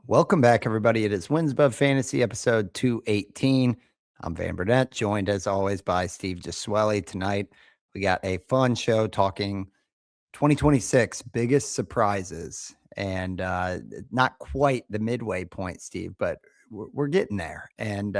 Welcome back, everybody. It is Wins Above Fantasy, episode 218. I'm Van Burnett, joined as always by Steve Gesuele. Tonight, we got a fun show talking 2026 biggest surprises, and not quite the midway point, Steve, but we're getting there, and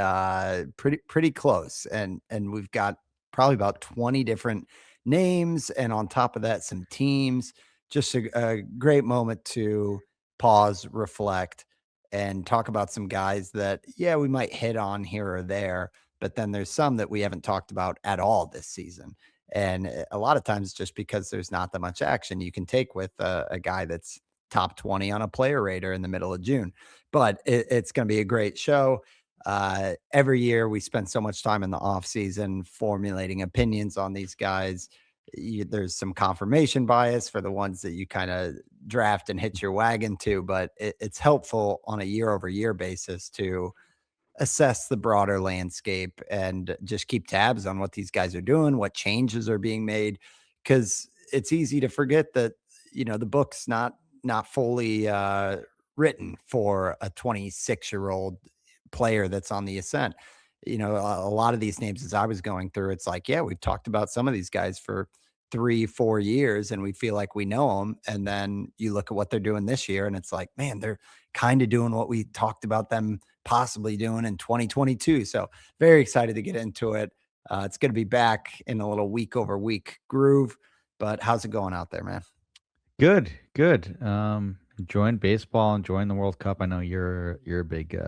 pretty close. And we've got probably about 20 different names, and on top of that, some teams. Just a great moment to pause, reflect, and talk about some guys that, yeah, we might hit on here or there, but then there's some that we haven't talked about at all this season. And a lot of times, just because there's not that much action you can take with a guy that's top 20 on a player rater in the middle of June. But it's going to be a great show. Every year, we spend so much time in the off season formulating opinions on these guys. There's some confirmation bias for the ones that you kind of draft and hitch your wagon to, but it's helpful on a year over year basis to assess the broader landscape and just keep tabs on what these guys are doing, what changes are being made, because it's easy to forget that, the book's not fully written for a 26-year-old player that's on the ascent. A lot of these names, as I was going through, it's like, yeah, we've talked about some of these guys for 3-4 years and we feel like we know them, and then you look at what they're doing this year and it's like, man, they're kind of doing what we talked about them possibly doing in 2022. So very excited to get into it. It's going to be back in a little week over week groove. But how's it going out there, man? Good, good. Enjoying baseball, enjoying the World Cup. I know you're a big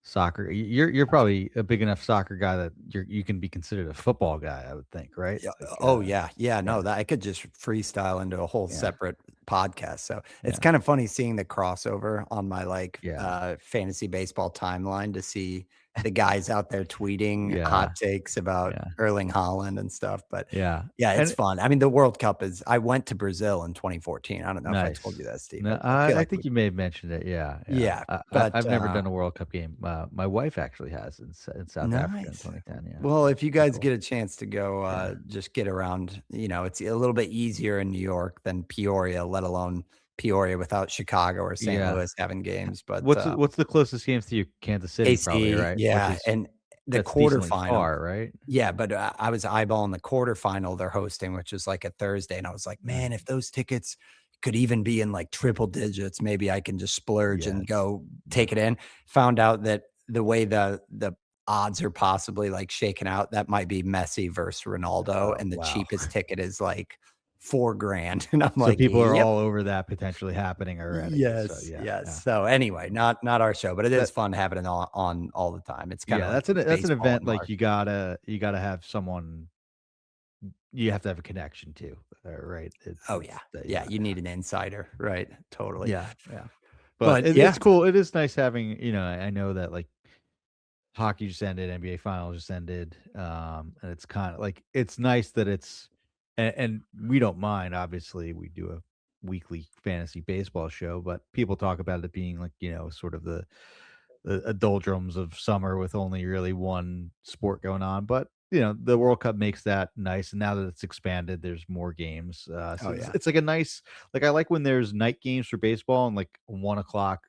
soccer. You're probably a big enough soccer guy that you can be considered a football guy, I would think, right? Yeah. Like, Oh yeah. Yeah. yeah, No, that I could just freestyle into a whole yeah, separate podcast. So it's yeah, kind of funny seeing the crossover on my yeah, fantasy baseball timeline to see the guys out there tweeting yeah, hot takes about yeah, Erling Haaland and stuff. But yeah. yeah, it's And fun. I mean, the World Cup I went to Brazil in 2014. I don't know if I told nice. you that, Steve. No, I feel I like think you may have mentioned it. Yeah, yeah. yeah, I've but never done a World Cup game. My wife actually has in South Africa in nice. 2010. Yeah, Well, so if you pretty guys cool. get a chance to go, Yeah, just get around, it's a little bit easier in New York than Peoria, let alone Peoria without Chicago or St. yeah. Louis having games. But What's the closest games to you? Kansas City, probably, KC, right? Which yeah, is and the that's decently quarterfinal, far, right? yeah, but I was eyeballing the quarterfinal they're hosting, which is like a Thursday, and I was like, Mm. man, if those tickets could even be in like triple digits, maybe I can just splurge and Yes. go take it in. Found out that the way the odds are possibly like shaken out, that might be Messi versus Ronaldo, Oh, and the wow. cheapest ticket is like 4 grand. And I'm So like, people are yep. all over that potentially happening already. So, Yes, yeah, yes. yeah. So anyway, not our show, but it is That fun having it on all the time. It's kind yeah, of like that's an baseball event, in like, March. you gotta have someone you have to have a connection to, right? Oh, It's yeah. the Yeah, you need an insider, right? Totally. yeah, yeah. But But yeah. it's cool. It is nice having, I know that, like, hockey just ended, NBA finals just ended, and it's kinda like it's nice that it's and we don't mind, obviously, we do a weekly fantasy baseball show, but people talk about it being like, sort of the doldrums of summer with only really one sport going on, but, the World Cup makes that nice, and now that it's expanded, there's more games, Oh, so it's yeah. it's like a nice like, I like when there's night games for baseball and, like, a 1 o'clock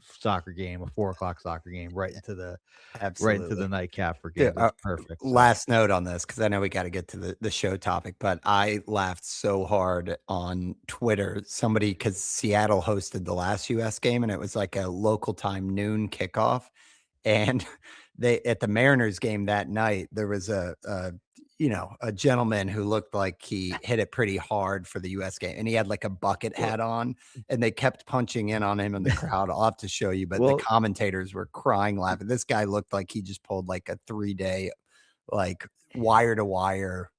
soccer game, a 4 o'clock soccer game right into the Absolutely. nightcap for Yeah, games. It's perfect, so last note on this, because I know we gotta get to the show topic, but I laughed so hard on Twitter. Somebody, because Seattle hosted the last US game, and it was like a local time noon kickoff, and they at the Mariners game that night, there was a gentleman who looked like he hit it pretty hard for the US game, and he had like a bucket well hat on, and they kept punching in on him in the crowd. I'll have to show you, but the well, commentators were crying laughing. This guy looked like he just pulled like a 3-day, like, wire to wire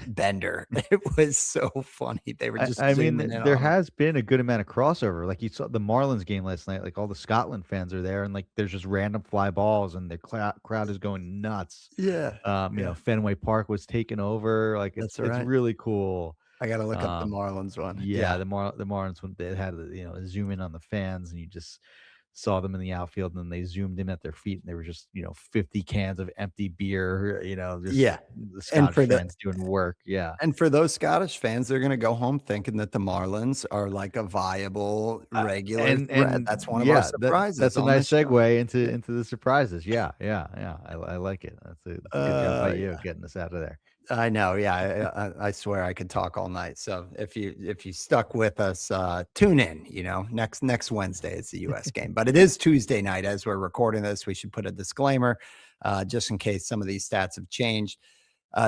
bender. It was so funny. They were just I mean, zooming in there on him. has been a good amount of crossover, like, you saw the Marlins game last night, like, all the Scotland fans are there, and, like, there's just random fly balls, and the crowd is going nuts. Yeah, yeah, Fenway Park was taken over, like, it's that's it's right. really cool. I gotta look up the Um, Marlins one. yeah, Yeah. the Marlins when they had, zoom in on the fans, and you just saw them in the outfield, and then they zoomed in at their feet, and they were just 50 cans of empty beer, just Yeah. the And Scottish for the fans doing work. Yeah. And for those Scottish fans, they're gonna go home thinking that the Marlins are like a viable Uh, regular threat. and That's one of our yeah, surprises that's a on nice this show. segue into the surprises. Yeah, yeah, yeah. I like it. That's a good job by you Yeah, getting us out of there. I know. Yeah, I swear I could talk all night. So if you stuck with us, tune in. Next Wednesday it's the U.S. game, but it is Tuesday night as we're recording this. We should put a disclaimer, just in case some of these stats have changed.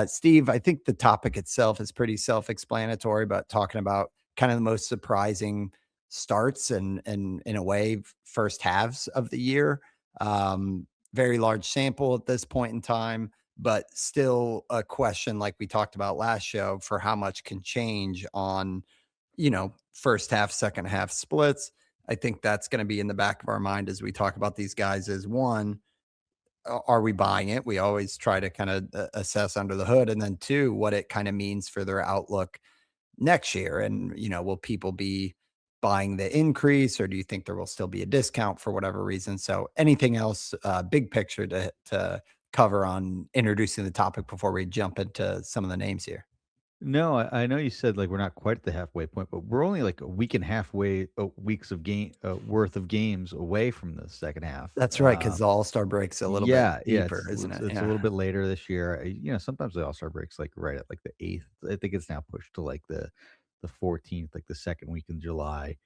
Steve, I think the topic itself is pretty self-explanatory, but talking about kind of the most surprising starts and in a way first halves of the year. Very large sample at this point in time, but still a question like we talked about last show for how much can change on, first half, second half splits. I think that's going to be in the back of our mind as we talk about these guys as one, are we buying it? We always try to kind of assess under the hood. And then two, what it kind of means for their outlook next year. And, will people be buying the increase or do you think there will still be a discount for whatever reason? So anything else, big picture to cover on introducing the topic before we jump into some of the names here? No, I know you said like we're not quite at the halfway point, but we're only like a week and halfway weeks of game worth of games away from the second half. That's right. Cause the all-star break's a little bit Yeah, deeper, isn't it? it's a Yeah. little bit later this year. Sometimes the All-Star breaks like right at like the 8th. I think it's now pushed to like the 14th, like the second week in July.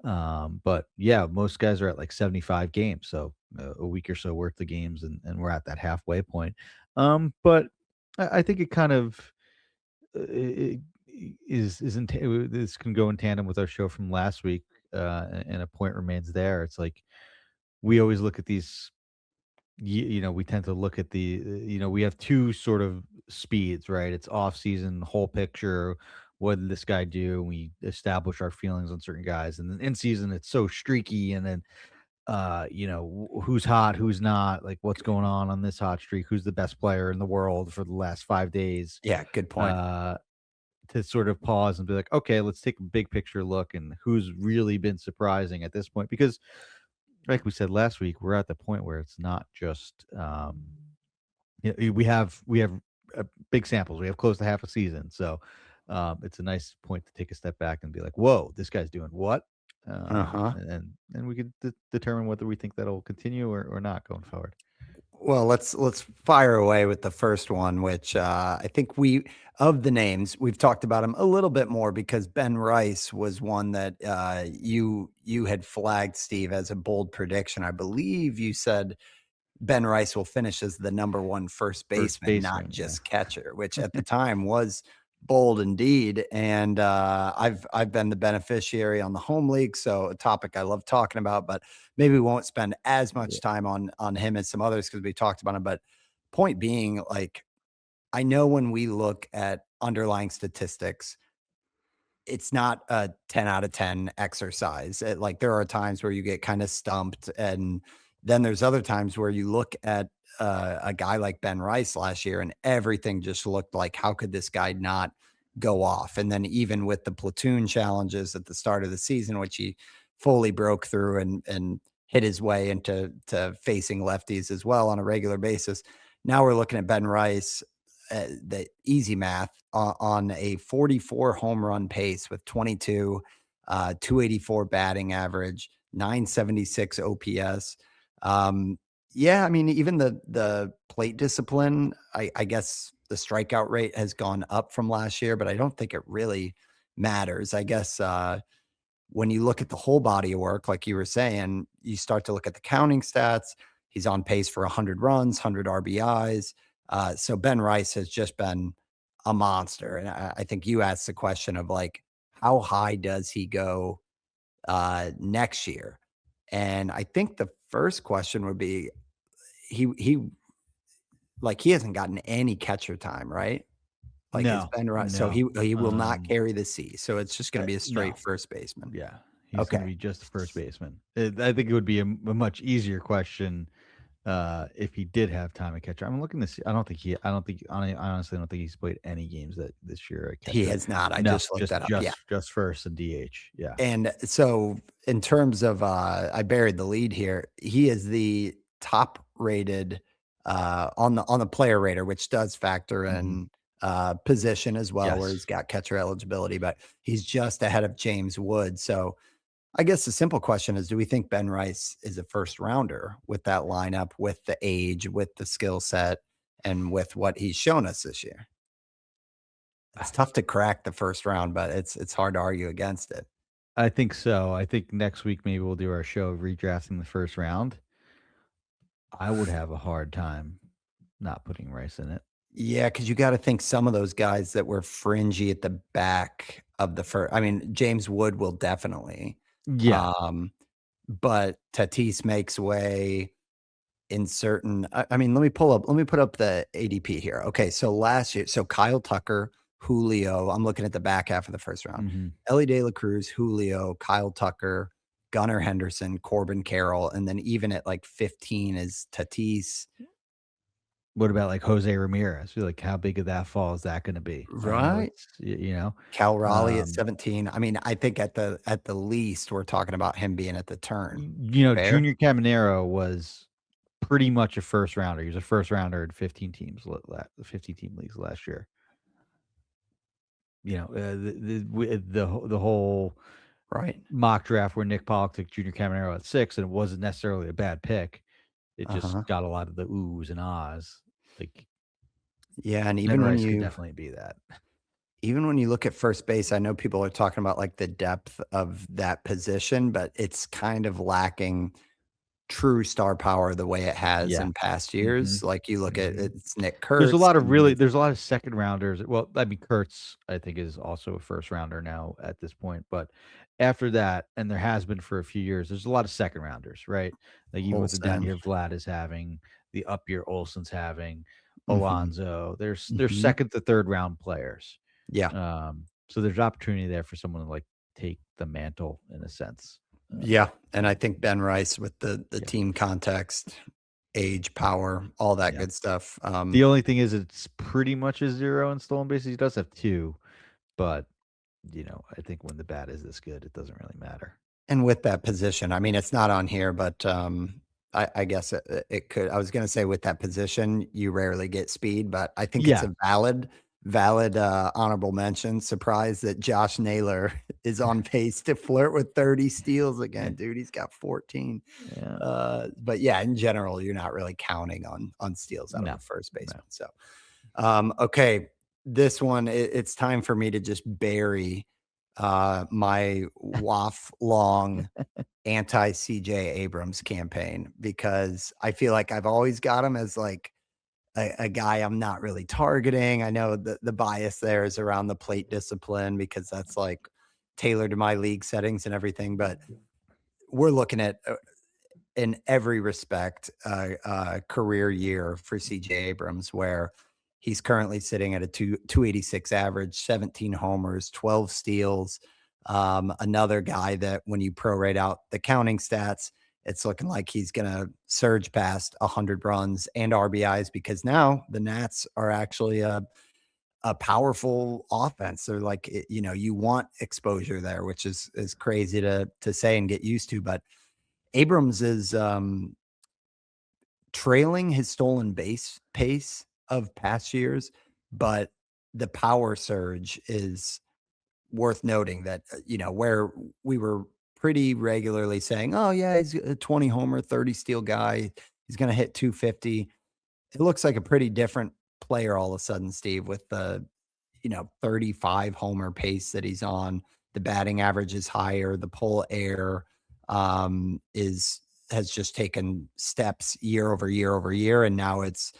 But yeah, most guys are at like 75 games, so a week or so worth of games, and we're at that halfway point. But I think it kind of it is this can go in tandem with our show from last week, and a point remains there. It's like we always look at these we tend to look at we have two sort of speeds, right? It's off season, whole picture. What did this guy do? We establish our feelings on certain guys, and then in season, it's so streaky. And then, who's hot, who's not, like what's going on this hot streak, who's the best player in the world for the last 5 days. Yeah. Good point. Uh, to sort of pause and be like, okay, let's take a big picture look and who's really been surprising at this point, because like we said last week, we're at the point where it's not just we have big samples. We have close to half a season, so it's a nice point to take a step back and be like, "Whoa, this guy's doing what?" Uh-huh. And we could determine whether we think that'll continue or not going forward. Well, let's fire away with the first one, which I think we of the names we've talked about him a little bit more because Ben Rice was one that you had flagged, Steve, as a bold prediction. I believe you said Ben Rice will finish as the number one first First baseman, not baseman, yeah. just catcher, which at the time was bold indeed. And I've been the beneficiary on the home league, so a topic I love talking about, but maybe we won't spend as Yeah. much time on him as some others because we talked about him. But point being, like, I know when we look at underlying statistics, it's not a 10 out of 10 exercise. Like there are times where you get kind of stumped, and then there's other times where you look at a guy like Ben Rice last year, and everything just looked like how could this guy not go off? And then even with the platoon challenges at the start of the season, which he fully broke through and hit his way into facing lefties as well on a regular basis. Now we're looking at Ben Rice, the easy math on a 44 home run pace with 22, 284 batting average, 976 OPS. Yeah, I mean, even the plate discipline, I guess the strikeout rate has gone up from last year, but I don't think it really matters. I guess when you look at the whole body of work, like you were saying, you start to look at the counting stats. He's on pace for 100 runs, 100 RBIs. So Ben Rice has just been a monster. And I think you asked the question of like, how high does he go next year? And I think the first question would be he like he hasn't gotten any catcher time, right? Like it's No, been right. So no. he will not carry the C. So it's just going to be a straight No. first baseman. Yeah, he's Okay. going to be just the first baseman. I think it would be a much easier question if he did have time at catcher. I'm looking to see. I honestly don't think he's played any games that this year at He catcher. has not. I No, just looked that up. Yeah. just first and DH. Yeah. And so in terms of I buried the lead here. He is the top rated on the player rater, which does factor Mhm. in position as well, where Yes. he's got catcher eligibility, but he's just ahead of James Wood. So I guess the simple question is, do we think Ben Rice is a first rounder with that lineup, with the age, with the skill set, and with what he's shown us this year? It's tough to crack the first round, but it's hard to argue against it. I think so. I think next week maybe we'll do our show of redrafting the first round. I would have a hard time not putting Rice in it. Yeah, because you gotta think some of those guys that were fringy at the back of the first. I mean, James Wood will definitely, Yeah. um, but Tatis makes way in certain I mean, let me put up the ADP here. Okay, so last year Kyle Tucker, Julio, I'm looking at the back half of the first round. Mhm. Ellie De La Cruz, Julio, Kyle Tucker, Gunnar Henderson, Corbin Carroll, and then even at, like, 15 is Tatis. What about like Jose Ramirez? Feel like how big of that fall is that gonna be? I know Right. it's you know. Cal Raleigh at Um 17. I mean, I think at the least, we're talking about him being at the turn. Fair? Junior Caminero was pretty much a first rounder. He was a first rounder in 15 teams, 15 team leagues last year. The whole Right. mock draft where Nick Pollock took Junior Caminero at 6, and it wasn't necessarily a bad pick. It just Uh-huh. got a lot of the oohs and ahs. Like Yeah, and Ben Rice could definitely be that. even when you look at first base, I know people are talking about, like, the depth of that position, but it's kind of lacking true star power the way it has Yeah. in past Mhm. years. Like, you look at Mhm. it's Nick Kurtz, and then it's There's a lot of second rounders. Well, I mean, Kurtz, I think, is also a first rounder now at this point. But after that, and there has been for a few years, there's a lot of second rounders, right? Like even with the down Olsen. year Vlad is having, the up year Olson's having, Mhm. Alonzo. There's Mhm. second to third round players. Yeah. So there's opportunity there for someone to like take the mantle in a sense. Yeah, and I think Ben Rice with the Yeah. team context, age, power, all that Yeah. good stuff. The only thing is it's pretty much a zero in stolen bases. He does have two, but I think when the bat is this good, it doesn't really matter. And with that position, I mean, it's not on here, but, I guess it could. I was gonna say with that position, you rarely get speed, but I think it's Yeah. a valid, honorable mention. Surprised that Josh Naylor is on pace to flirt with 30 steals again, dude. He's got 14. Yeah. But yeah, in general, you're not really counting on steals out of No. a first No. baseman. So, okay, this one, it's time for me to just bury my waff long anti CJ Abrams campaign, because I feel like I've always got him as like a guy I'm not really targeting. I know the bias there is around the plate discipline because that's like tailored to my league settings and everything. But we're looking at in every respect, career year for CJ Abrams, where he's currently sitting at a 286 average, 17 homers, 12 steals. Another guy that when you prorate out the counting stats, it's looking like he's going to surge past 100 runs and RBIs, because now the Nats are actually a powerful offense. They're like, you want exposure there, which is crazy to say and get used to, but Abrams is trailing his stolen base pace of past years, but the power surge is worth noting that, where we were pretty regularly saying, "Oh, yeah, he's a 20 homer, 30 steal guy. He's going to hit 250." It looks like a pretty different player all of a sudden, Steve, with the, 35 homer pace that he's on. The batting average is higher. The pull air is has just taken steps year over year over year, and now it's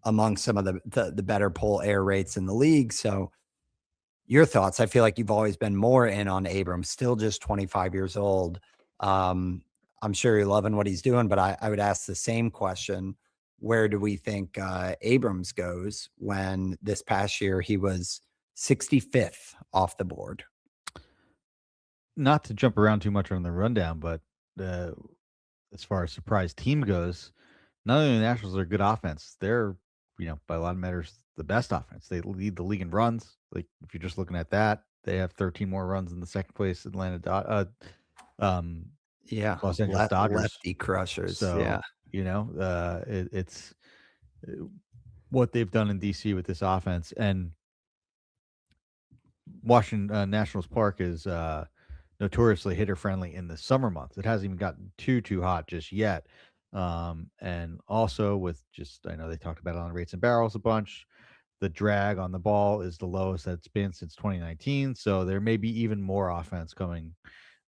among some of the better pull air rates in the league. So, your thoughts? I feel like you've always been more in on Abrams, still just 25 years old. Um, I'm sure you're loving what he's doing, but I would ask the same question. Where do we think Abrams goes when this past year he was 65th off the board? Not to jump around too much on the rundown, but uh, as far as surprise team goes, not only the Nationals are a good offense, they're, by a lot of measures, the best offense. They lead the league in runs. Like, if you're just looking at that, they have 13 more runs in the second place um, Yeah, Los Angeles Dodgers. lefty crushers. Yeah, So, it's uh, what they've done in DC with this offense. And Washington Nationals Park is notoriously hitter friendly in the summer months. It hasn't even gotten too hot just yet. And also with just, I know they talked about it on rates and barrels a bunch. The drag on the ball is the lowest that it's been since 2019. So there may be even more offense coming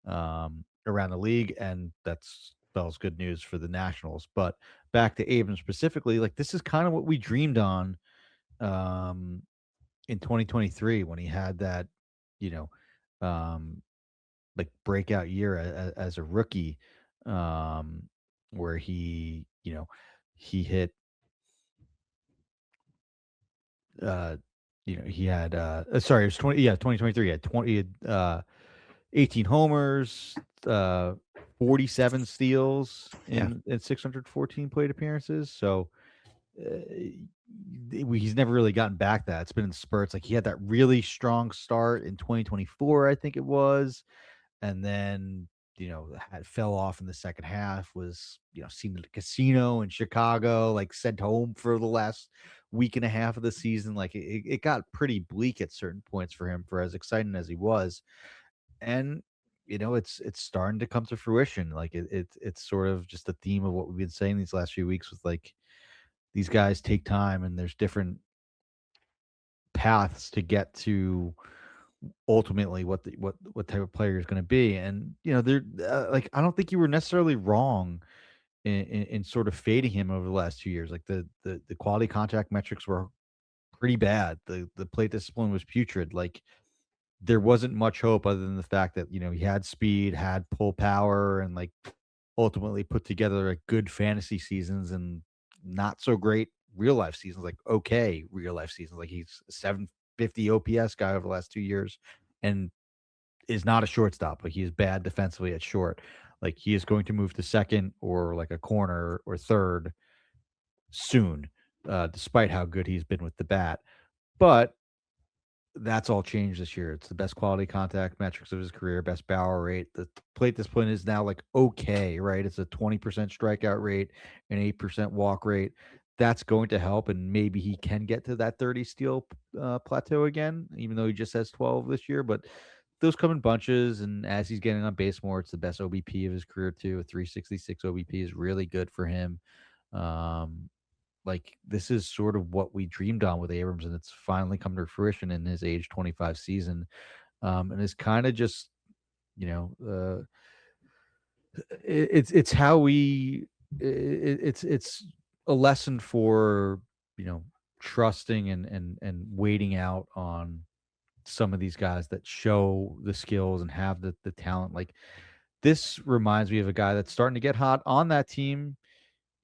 around the league, and that spells good news for the Nationals. But back to Abrams specifically, like, this is kind of what we dreamed on um, in 2023 when he had that, you know, um, like, breakout year as a rookie, um, where he hit, uh, he had, sorry, it was 2023. He had 18 homers, uh, 47 steals yeah. in 614 plate appearances. So he's never really gotten back that. It's been in spurts. Like, he had that really strong start in 2024, I think it was, and then had fell off in the second half. Was seen at the casino in Chicago, like, sent home for the last week and a half of the season. Like, it got pretty bleak at certain points for him, for as exciting as he was. And it's starting to come to fruition. Like, it's sort of just a theme of what we've been saying these last few weeks, with, like, these guys take time, and there's different paths to get to ultimately what type of player is going to be. And they're like, I don't think you were necessarily wrong in sort of fading him over the last 2 years. Like, the quality contact metrics were pretty bad. The plate discipline was putrid. Like, there wasn't much hope other than the fact that he had speed, had pull power, and, like, ultimately put together a good fantasy seasons and not so great real life seasons, like, okay real life seasons. Like, he's a 750 OPS guy over the last 2 years, and is not a shortstop. Like, he is bad defensively at short. Like, he is going to move to second or, like, a corner or third soon, despite how good he's been with the bat. But that's all changed this year. It's the best quality contact metrics of his career, best barrel rate. The plate discipline is now, like, okay, right? It's a 20% strikeout rate, an 8% walk rate. That's going to help, and maybe he can get to that 30 steal plateau again, even though he just has 12 this year. But those come in bunches, and as he's getting on base more, it's the best OBP of his career too. A 366 OBP is really good for him. Um, like, this is sort of what we dreamed on with Abrams, and it's finally come to fruition in his age 25 season. And it's kind of just, you know, uh, it's how it's a lesson for, trusting and waiting out on some of these guys that show the skills and have the talent. Like, this reminds me of a guy that's starting to get hot on that team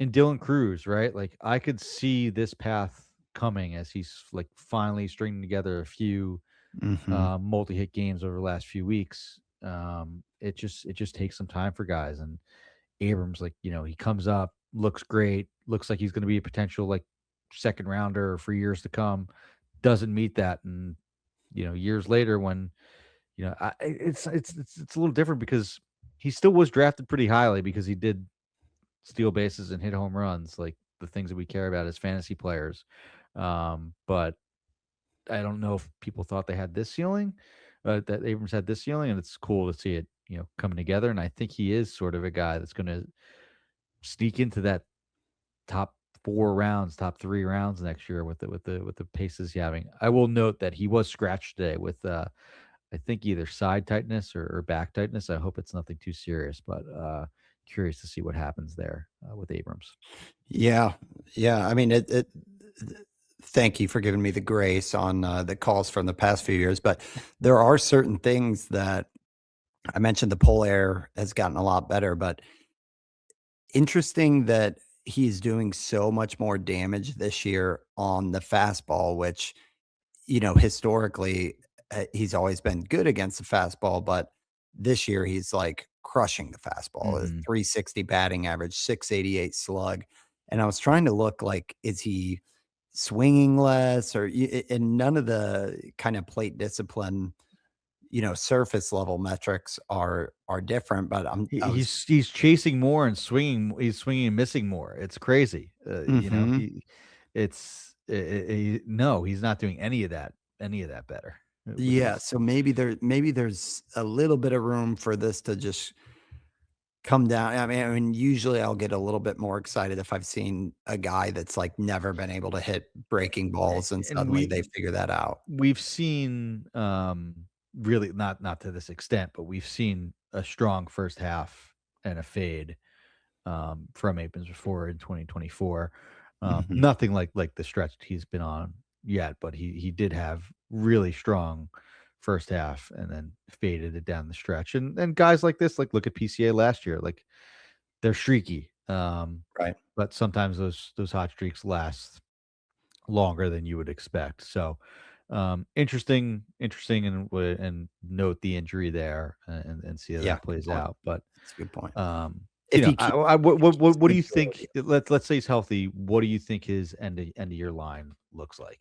in Dylan Cruz, right? Like, I could see this path coming as he's, like, finally stringing together a few Hmm. multi-hit games over the last few weeks. It just takes some time for guys. And Abrams, like, he comes up, looks great, looks like he's going to be a potential, like, second rounder for years to come. Doesn't meet that, and years later, when it's a little different, because he still was drafted pretty highly because he did steal bases and hit home runs, like the things that we care about as fantasy players. But I don't know if people thought they had this ceiling, that Abrams had this ceiling, and it's cool to see it, coming together. And I think he is sort of a guy that's going to sneak into that top 4 rounds, top 3 rounds next year with the paces he's having. I will note that he was scratched today with I think either side tightness or back tightness. I hope it's nothing too serious, but curious to see what happens there with Abrams. Yeah, yeah. I mean, thank you for giving me the grace on the calls from the past few years, but there are certain things that I mentioned. The pull air has gotten a lot better, but interesting that he's doing so much more damage this year on the fastball, which, historically, he's always been good against the fastball, but this year he's, like, crushing the fastball. A Hmm. 360 batting average, 688 slug. And I was trying to look like, is he swinging less and none of the kind of plate discipline, surface level metrics are different, but I was He's chasing more and he's swinging and missing more. It's crazy. Mhm. No, he's not doing any of that better, which Yeah, is so maybe there's a little bit of room for this to just come down. I mean, usually I'll get a little bit more excited if I've seen a guy that's, like, never been able to hit breaking balls and and suddenly they figure that out. we've seen, really not to this extent, but we've seen a strong first half and a fade, from Abrams before in 2024. Mhm. Nothing like the stretch he's been on yet, but he did have really strong first half and then faded it down the stretch. And guys like this, like look at PCA last year, like they're streaky. Right. But sometimes those hot streaks last longer than you would expect. So, interesting, and note the injury there and see how Yeah, that good plays point. out. But, That's a good point. um, If he keeps if he keeps what the do you agility. think? Let's say he's healthy. What do you think his end of year line looks like?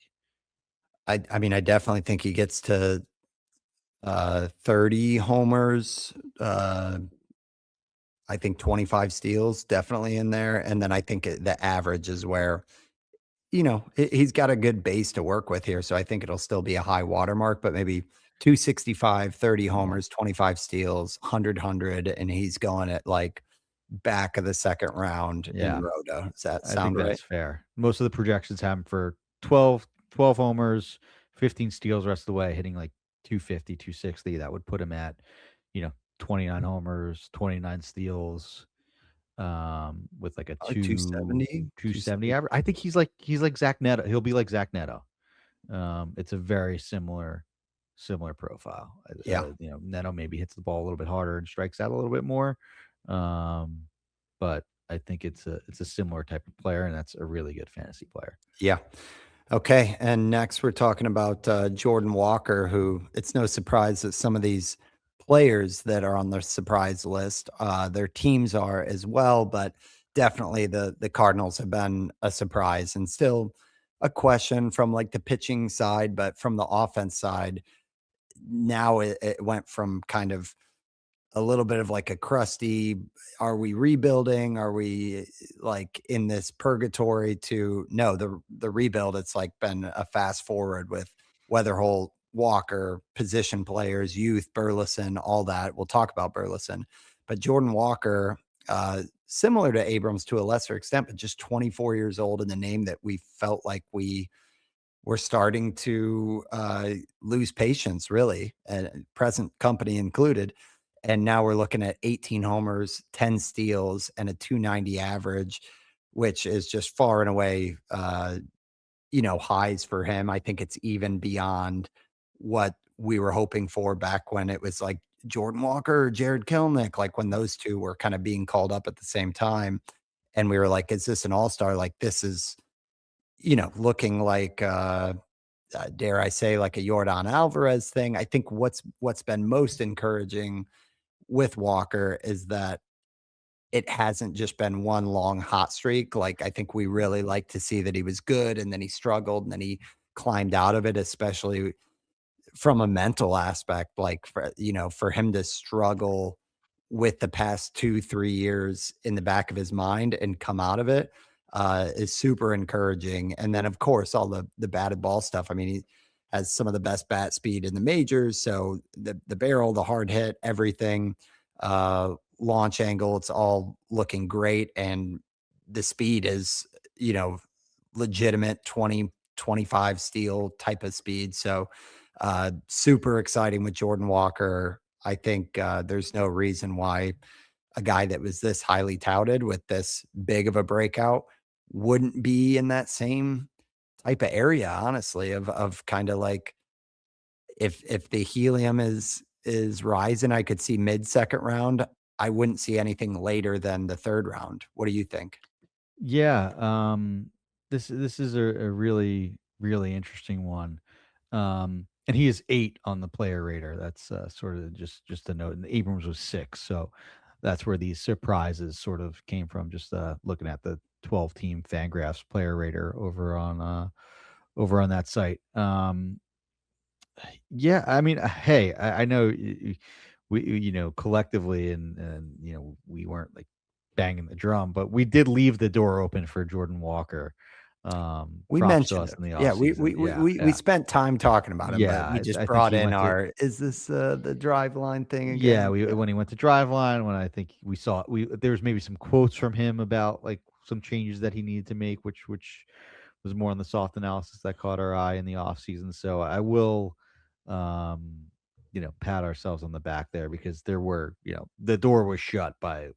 I mean, I definitely think he gets to, 30 homers, I think 25 steals definitely in there, and then I think the average is where, he's got a good base to work with here, so I think it'll still be a high watermark, but maybe 265, 30 Yeah, homers, 25 steals, 100, and he's going at, like, back of the 2nd round in yeah. Roto. Does that I think sound right? that's fair. Most of the projections have him for 12 homers, 15 steals the rest of the way, hitting like 250, 260. That would put him at, you know, 29 homers, 29 steals, with like a Probably 270, 270 average. 275. I think he's like Zach Neto. He'll be like Zach Neto. It's a very similar profile. Yeah. Neto maybe hits the ball a little bit harder and strikes out a little bit more. Um, but I think it's a similar type of player, and that's a really good fantasy player. Yeah. Okay, and next we're talking about, Jordan Walker, who it's no surprise that some of these players that are on the surprise list, their teams are as well, but definitely the Cardinals have been a surprise and still a question from, like, the pitching side, but from the offense side, now it went from kind of a little bit of like a crusty, are we rebuilding? Are we like in this purgatory to no, the rebuild, it's like been a fast forward with Weatherholt, Walker, position players, youth, Burleson, all that. We'll talk about Burleson. But Jordan Walker, similar to Abrams to a lesser extent, but just 24 years old in the name that we felt like we were starting to lose patience, really, and present company included. And now we're looking at 18 homers, 10 steals, and a 290 average, which is just far and away, highs for him. I think it's even beyond what we were hoping for back when it was like Jordan Walker or Jared Kelnick, like when those two were kind of being called up at the same time. And we were like, is this an all star? Like, this is, looking like, dare I say, like a Jordan Alvarez thing. I think what's been most encouraging with Walker is that it hasn't just been one long hot streak. Like, I think we really like to see that he was good and then he struggled and then he climbed out of it, especially from a mental aspect, like for him to struggle with the past 2, 3 years in the back of his mind and come out of it, is super encouraging. And then, of course, all the batted ball stuff. I mean, he has some of the best bat speed in the majors. So the barrel, the hard hit, everything, launch angle, it's all looking great. And the speed is, you know, legitimate 20, 25 steal type of speed. So super exciting with Jordan Walker. I think there's no reason why a guy that was this highly touted with this big of a breakout wouldn't be in that same type of area, honestly, of kind of like if the helium is rising, I could see mid second round. I wouldn't see anything later than the third round. What do you think? Yeah, this is a really interesting one. And he is 8 on the player radar. That's sort of just a note. And Abrams was 6, so that's where these surprises sort of came from. Just looking at the 12 team Fangraphs player rater over on that site. Yeah, I mean, hey, I know collectively, and we weren't like banging the drum, but we did leave the door open for Jordan Walker. We Props to mentioned us it. in the Yeah, off we season. we we Yeah, we we yeah, spent time talking about him, but yeah. we just I think brought he in went to our, "Is this, the drive line thing yeah, again?" we Yeah. when he went to Driveline, when I think we saw there was maybe some quotes from him about like some changes that he needed to make, which was more on the soft analysis that caught our eye in the off season. So I will, pat ourselves on the back there because there were, the door was shut by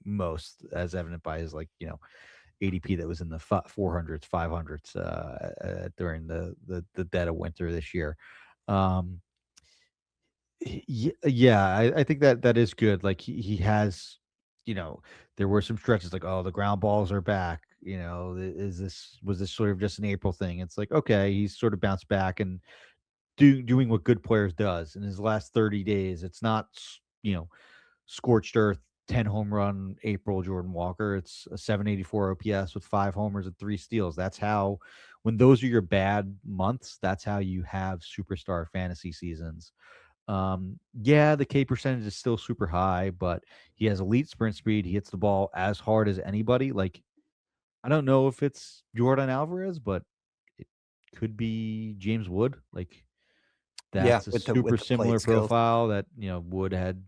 most, as evident by his ADP that was in the 400s, 500s during the dead of winter this year. Um, yeah, I think that is good. Like he has, you know, there were some stretches like, oh, the ground balls are back. Was this sort of just an April thing? It's like, okay, he's sort of bounced back and doing what good players does in his last 30 days. It's not, scorched earth 10 home run April Jordan Walker. It's a 784 OPS with 5 homers and 3 steals. That's how, when those are your bad months, that's how you have superstar fantasy seasons. Yeah, the K percentage is still super high, but he has elite sprint speed. He hits the ball as hard as anybody. Like, I don't know if it's Jordan Alvarez, but it could be James Wood. Like, Yeah, that's a with the super plate similar skills. profile that, Wood had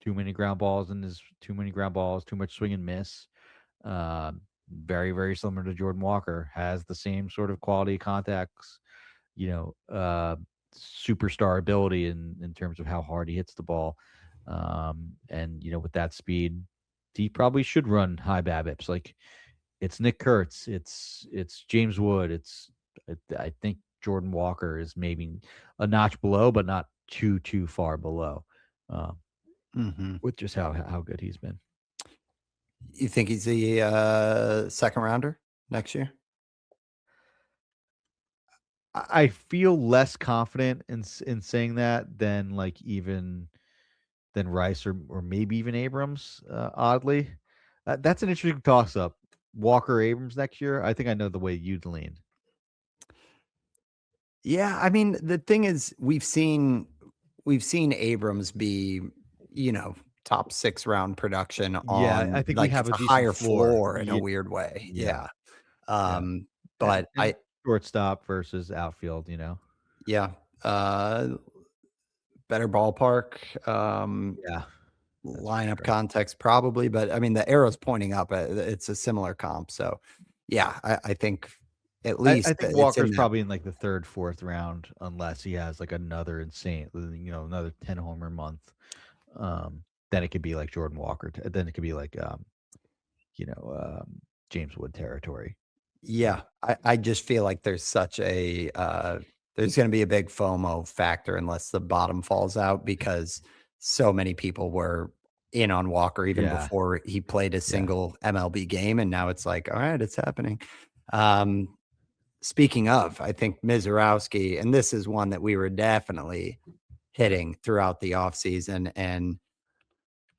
too many ground balls, too much swing and miss. Very, very similar to Jordan Walker, has the same sort of quality contacts, you know, uh, superstar ability in terms of how hard he hits the ball. And with that speed, he probably should run high BABIPs. Like it's Nick Kurtz, it's James Wood, I think Jordan Walker is maybe a notch below, but not too far below. Um, Mhm. with just how good he's been. You think he's the, second rounder next year? I feel less confident in saying that than like even than Rice or maybe even Abrams. Oddly, that's an interesting toss up. Walker Abrams next year. I think I know the way you'd lean. Yeah, I mean, the thing is we've seen Abrams be, you know, top 6 round production Yeah, I on think we like, have it's a a decent higher floor. floor in a Yeah, weird way. yeah, Yeah. yeah. But And shortstop versus outfield. yeah, uh, better ballpark, Yeah, that's for lineup sure. context probably, but I mean, the arrow's pointing up. It's a similar comp. So, yeah, I think at I least think it's in Walker's that. probably in like the third, fourth round, unless he has like another insane, another 10 homer month. Then it could be like Jordan Walker. Then it could be like you know, James Wood territory. Yeah, I just feel like there's such a there's going to be a big FOMO factor unless the bottom falls out because so many people were in on Walker even Yeah, before he played a yeah. single MLB game, and now it's like, all right, it's happening. Um, Speaking of, I think Misiorowski, and this is one that we were definitely hitting throughout the offseason, and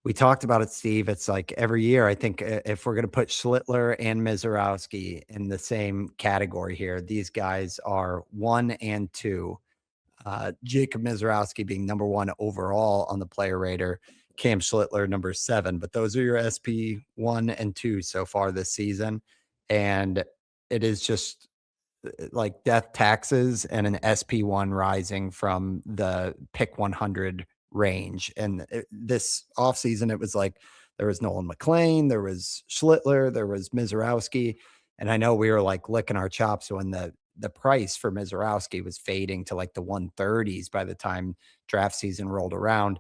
we talked about it, Steve. It's like every year, I think if we're going to put Schlittler and Misiorowski in the same category here, these guys are 1 and 2. Jacob Misiorowski being number 1 overall on the player rater, Cam Schlittler number 7. But those are your SP 1 and 2 so far this season, and it is just like death taxes and an SP1 rising from the pick 100 range. And this offseason, it was like there was Nolan McLean, there was Schlittler, there was Misiorowski. And I know we were like licking our chops when the price for Misiorowski was fading to like the 130s by the time draft season rolled around.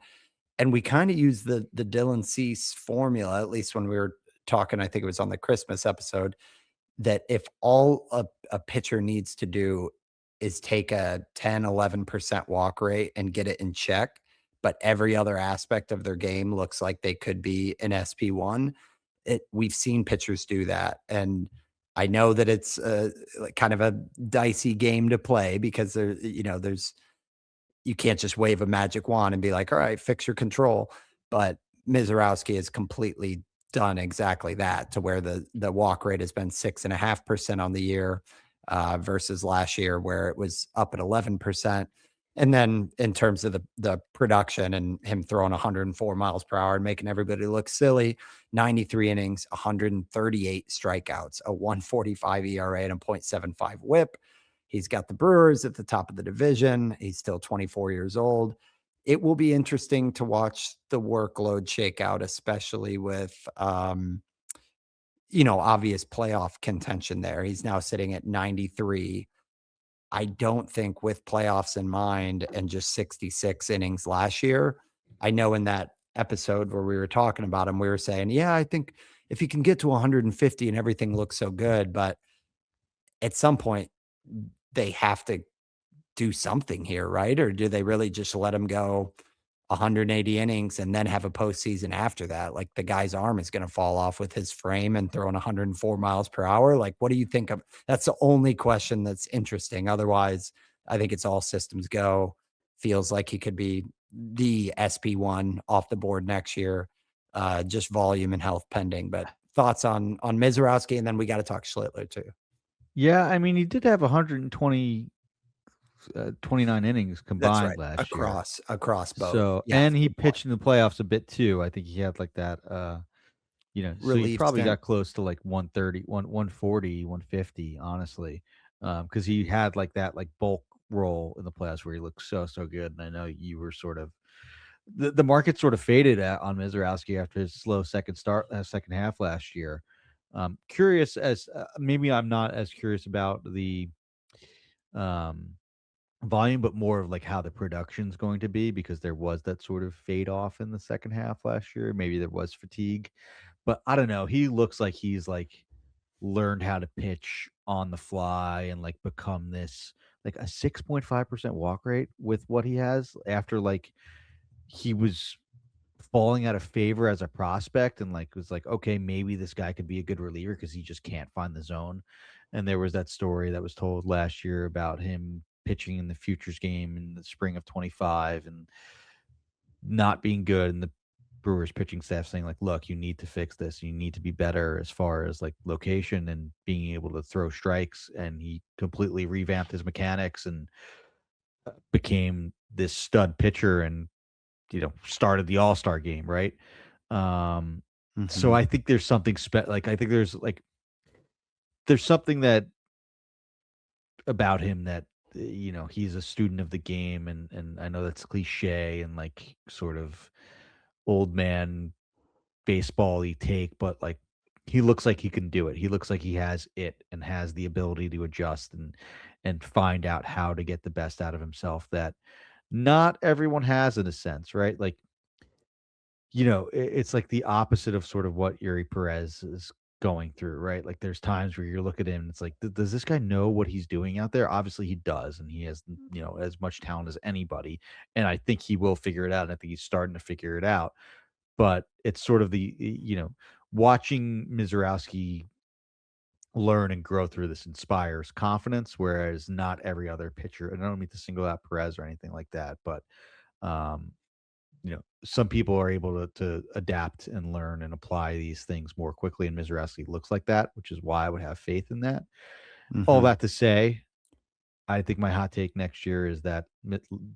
And we kind of used the Dylan Cease formula, at least when we were talking, I think it was on the Christmas episode, that if all a pitcher needs to do is take a 10-11% walk rate and get it in check, but every other aspect of their game looks like they could be an SP1, we've seen pitchers do that. And I know that it's like kind of a dicey game to play because there's you can't just wave a magic wand and be like, all right, fix your control. But Misiorowski has completely done exactly that to where the walk rate has been 6.5% on the year, versus last year where it was up at 11%. And then in terms of the production and him throwing 104 miles per hour and making everybody look silly, 93 innings, 138 strikeouts, a 145 ERA, and a .75 WHIP. He's got the Brewers at the top of the division. He's still 24 years old. It will be interesting to watch the workload shake out, especially with obvious playoff contention there. He's now sitting at 93. I don't think with playoffs in mind and just 66 innings last year. I know in that episode where we were talking about him, we were saying, yeah, I think if he can get to 150 and everything looks so good, but at some point they have to do something here, right? Or do they really just let him go 180 innings and then have a postseason after that? Like the guy's arm is going to fall off with his frame and throwing 104 miles per hour. Like, what do you think of? That's the only question that's interesting. Otherwise, I think it's all systems go. Feels like he could be the SP1 off the board next year, just volume and health pending. But thoughts on Mizorowski, and then we got to talk Schlittler too. Yeah, I mean, he did have 120 29 innings That's combined right. last year. Across both. So, Yeah. and he pitched in the playoffs a bit too. I think he had like that, so he Relief probably stint. got close to like 130, 140, 150, honestly. Because he had like that like bulk role in the playoffs where he looked so good. And I know you were sort of the market sort of faded on Mizorowski after his slow second half last year. Curious as maybe I'm not as curious about the um volume, but more of like how the production's going to be because there was that sort of fade off in the second half last year. Maybe there was fatigue, but I don't know. He looks like he's like learned how to pitch on the fly and like become this like a 6.5% walk rate with what he has after like he was falling out of favor as a prospect and like was like, okay, maybe this guy could be a good reliever because he just can't find the zone. And there was that story that was told last year about him pitching in the futures game in the spring of 25 and not being good. And the Brewers pitching staff saying, like, look, you need to fix this. You need to be better as far as like location and being able to throw strikes. And he completely revamped his mechanics and became this stud pitcher and started the All-Star game, right? Um, so Mhm. I think there's something like I think there's something that about him that he's a student of the game and I know that's cliche and like sort of old man baseball-y take, but like he looks like he can do it. He looks like he has it and has the ability to adjust and find out how to get the best out of himself that not everyone has in a sense, right? Like it's like the opposite of sort of what Yuri Perez is going through, right? Like there's times where you look at him and it's like, does this guy know what he's doing out there? Obviously he does, and he has, as much talent as anybody. And I think he will figure it out. And I think he's starting to figure it out. But it's sort of watching Mizorowski learn and grow through this inspires confidence, whereas not every other pitcher, and I don't mean to single out Perez or anything like that, but um some people are able to adapt and learn and apply these things more quickly, and Mizorowski looks like that, which is why I would have faith in that. All Mhm. that to say, I think my hot take next year is that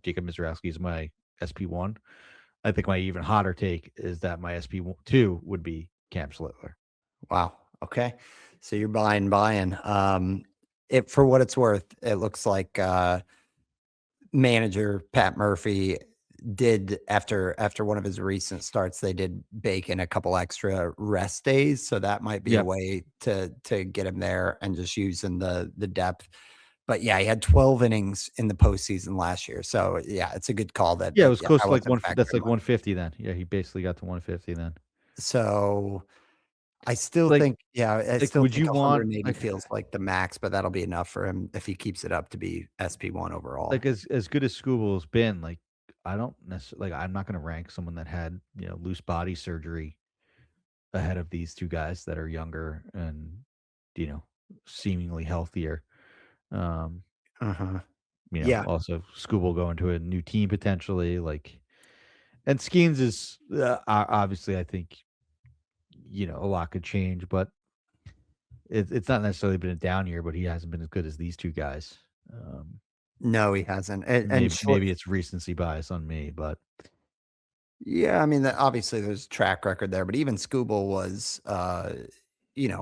Jacob Mizorowski is my SP1. I think my even hotter take is that my SP2 would be Cam Schlittler. Wow. Okay. So you're buying. It for what it's worth, it looks like manager Pat Murphy did after one of his recent starts, they did bake in a couple extra rest days. So that might be a Yep. way to get him there and just using the depth. But yeah, he had 12 innings in the postseason last year. So yeah, it's a good call that Yeah, it was yeah, close I to like wasn't one. That's factoring like much. 150 then. Yeah, he basically got to 150 then. So I still Like, think yeah, I still would think you want 180 feels like the max, but that'll be enough for him if he keeps it up to be SP1 overall. as good as Scooble's been, like I don't necessarily like I'm not going to rank someone that had loose body surgery ahead of these two guys that are younger and you know seemingly healthier. Um, Uh-huh. Yeah. also Scooble going to a new team potentially. Like And Skeens is obviously, I think, a lot could change, but it's not necessarily been a down year, but he hasn't been as good as these two guys. Um, No, he hasn't. And maybe it's recency bias on me, but yeah, I mean, obviously there's a track record there, but even Scooble was,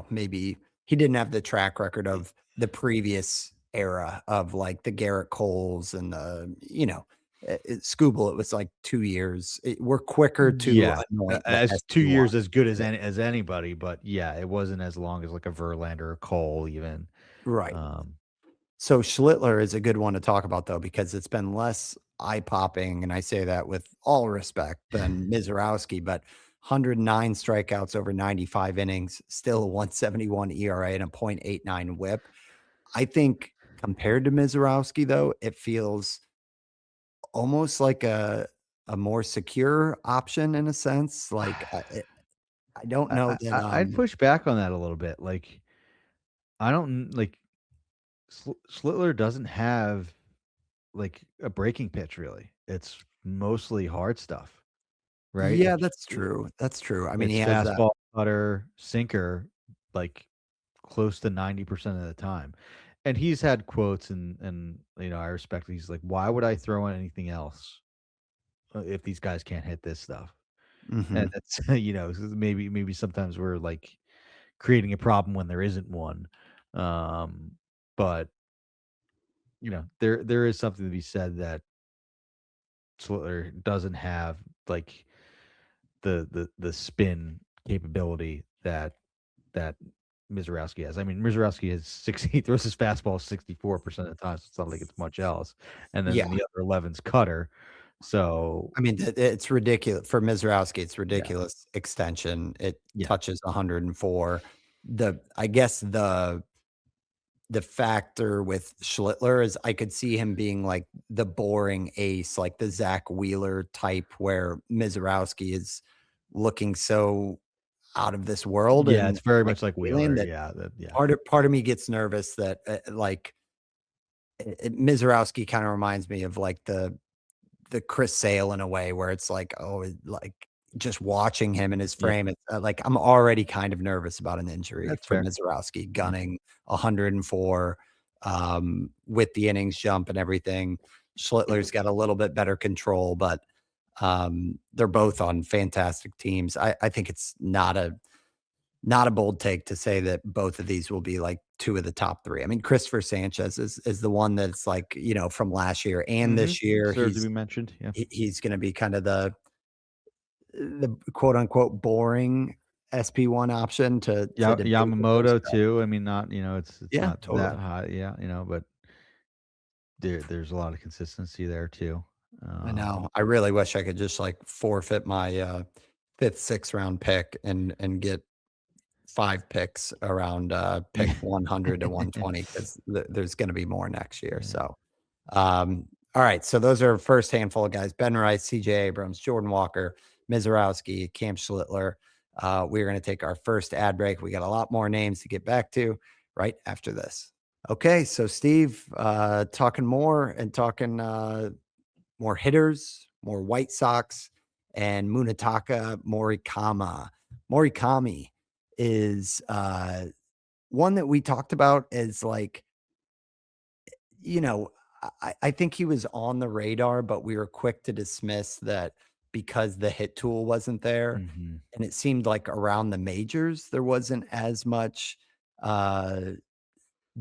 maybe he didn't have the track record of the previous era of like the Garrett Coles and Scooble. It was like 2 years. We're quicker to yeah, anoint the as 2 years SP1. as good as anybody, but yeah, it wasn't as long as like a Verlander or Cole even. Right. Um, So Schlittler is a good one to talk about though, because it's been less eye popping, and I say that with all respect, than Misiorowski, but 109 strikeouts over 95 innings, still a 171 ERA and a .89 WHIP. I think compared to Misiorowski though, it feels almost like a more secure option in a sense. Like I don't know that I'd push back on that a little bit. Like, I don't like Schlittler doesn't have like a breaking pitch really. It's mostly hard stuff, right? yeah, that's true. That's true. I mean, he It's has that. fastball, cutter, sinker, like close to 90% of the time. And he's had quotes and I respect he's like, why would I throw in anything else if these guys can't hit this stuff? And Mhm. that's maybe sometimes we're like creating a problem when there isn't one. Um, but there is something to be said that Slither doesn't have like the spin capability that Mizorowski has. I mean, Mizorowski has 60 he throws his fastball 64% of the time, so it's not like it's much else. And then Yeah. the other 11's cutter. So I mean, it's ridiculous for Mizorowski. It's yeah, ridiculous extension. It yeah, touches 104. I guess the factor with Schlittler is I could see him being like the boring ace, like the Zach Wheeler type, where Mizorowski is looking so out of this world yeah. and It's very like much like alien Wheeler. that Yeah, yeah, part of me gets nervous that like Mizorowski kind of reminds me of like the Chris Sale in a way where it's like, oh, like just watching him in his yeah. frame, it's like I'm already kind of nervous about an injury That's for fair. Mizorowski Yeah, gunning 104 with the innings jump and everything. Schlittler's got a little bit better control, but they're both on fantastic teams. I think it's not a bold take to say that both of these will be like two of the top three. I mean, Christopher Sanchez is the one that's like, from last year and this year, deserves to be mentioned. Yeah, he's going to be kind of the quote unquote boring SP1 option to debate with those Yamamoto guys. too. I mean, not it's Yeah, not that totally. high. Yeah, but there's a lot of consistency there too. I Um, know. I really wish I could just like forfeit my fifth, sixth round pick and get 5 picks around pick yeah, 100 to 120 because there's going to be more next year. yeah. So, all right. So those are first handful of guys: Ben Rice, C.J. Abrams, Jordan Walker, Mizorowski, Cam Schlittler. We're going to take our first ad break. We got a lot more names to get back to right after this. Okay, so Steve, talking more hitters, more White Sox, and Munetaka Morikami is one that we talked about as like, you know, I think he was on the radar, but we were quick to dismiss that because the hit tool wasn't there. Mhm. And it seemed like around the majors, there wasn't as much uh,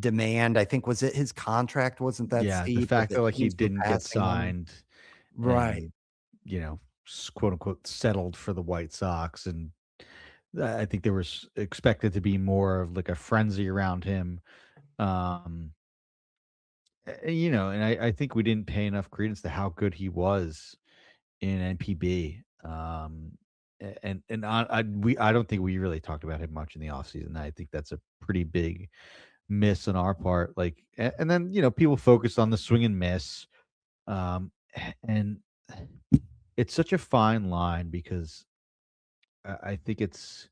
demand. I think was it his contract wasn't that Yeah, the steep, or fact the that, like, he teams were didn't get passing him. signed Right. and, quote, unquote, "settled" for the White Sox, and I think there was expected to be more of, like, a frenzy around him, um, and I think we didn't pay enough credence to how good he was in NPB, and I don't think we really talked about him much in the offseason. I think that's a pretty big miss on our part, like, and then, people focused on the swing and miss. And it's such a fine line because I think it's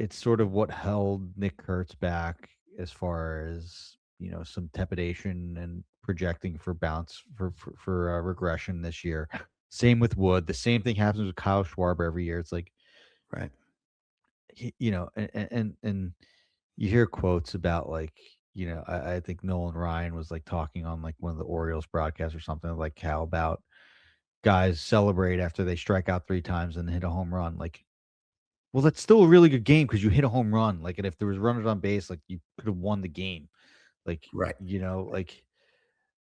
sort of what held Nick Kurtz back as far as some trepidation and projecting for bounce for regression this year. Same with Wood. The same thing happens with Kyle Schwarber every year. It's like, Right. and you hear quotes about like, I think Nolan Ryan was like talking on like one of the Orioles broadcasts or something like how about guys celebrate after they strike out 3 times and hit a home run. Like, well, that's still a really good game because you hit a home run. Like, and if there was runners on base, like you could have won the game. Like, Right. like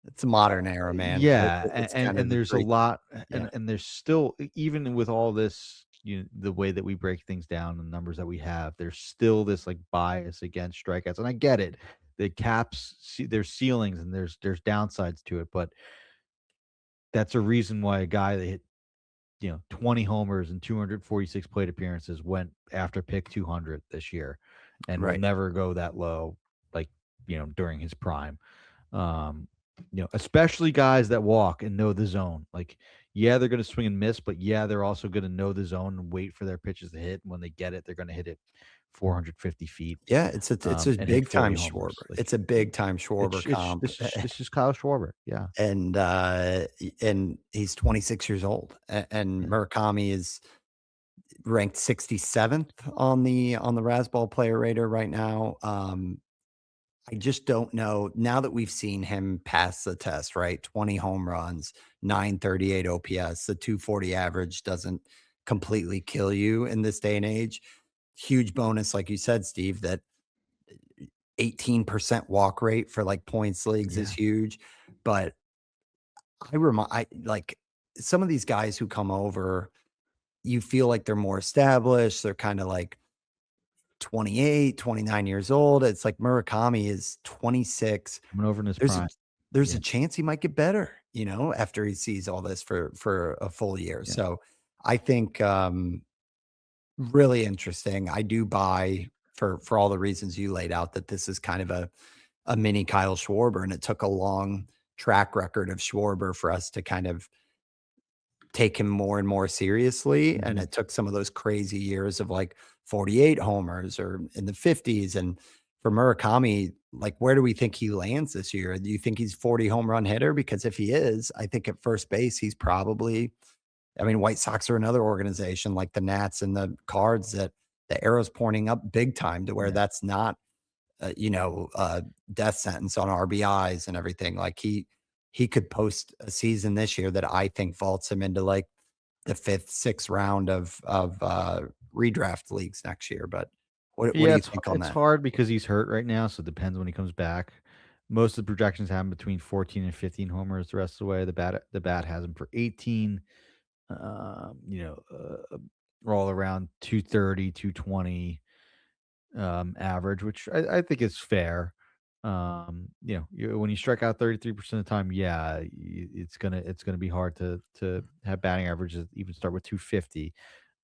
It's a modern era, man. yeah, It's and kind of the there's a freak. lot, Yeah. and there's still even with all this, the way that we break things down, the numbers that we have, there's still this like bias against strikeouts, and I get it. The caps, there's ceilings and there's downsides to it, but that's a reason why a guy that hit 20 homers and 246 plate appearances went after pick 200 this year, and will Right. never go that low, like during his prime. Um, especially guys that walk and know the zone. Like, yeah, they're going to swing and miss, but yeah, they're also going to know the zone and wait for their pitches to hit. And when they get it, they're going to hit it 450 feet, Yeah, it's a and hit big 40 time homers. Schwarber. Like, It's a big time Schwarber it's comp. this is Kyle Schwarber. Yeah, And he's 26 years old. And yeah, Murakami is ranked 67th on the Razzball player rater right now. I just don't know now that we've seen him pass the test, right? 20 home runs, 938 OPS, the 240 average doesn't completely kill you in this day and age. Huge bonus, like you said, Steve, that 18% walk rate for like points leagues is yeah. huge. But I like some of these guys who come over, you feel like they're more established. They're kind of like 28, 29 years old. It's like Murakami is 26. Coming over in his There's a prime. there's a Yeah, chance he might get better, after he sees all this for a full year. yeah, So I think really interesting. I do buy for all the reasons you laid out that this is kind of a mini Kyle Schwarber, and it took a long track record of Schwarber for us to kind of take him more and more seriously, and hmm it took some of those crazy years of, like, 48 homers or in the 50s, and for Murakami, like, where do we think he lands this year? Do you think he's 40 home run hitter? Because if he is, I think at first base, he's probably I mean, White Sox are another organization like the Nats and the Cards that the arrow's pointing up big time to where yeah. that's not death sentence on RBIs and everything. Like he could post a season this year that I think vaults him into like the 5th, 6th round of redraft leagues next year. But what do Yeah, you think on it's that? hard because he's hurt right now, so it depends when he comes back. Most of the projections have him between 14 and 15 homers the rest of the way. The bat has him for 18. We're all around 230, 220 average, which I think is fair. When you strike out 33% of the time, yeah, it's gonna be hard to have batting averages even start with 250.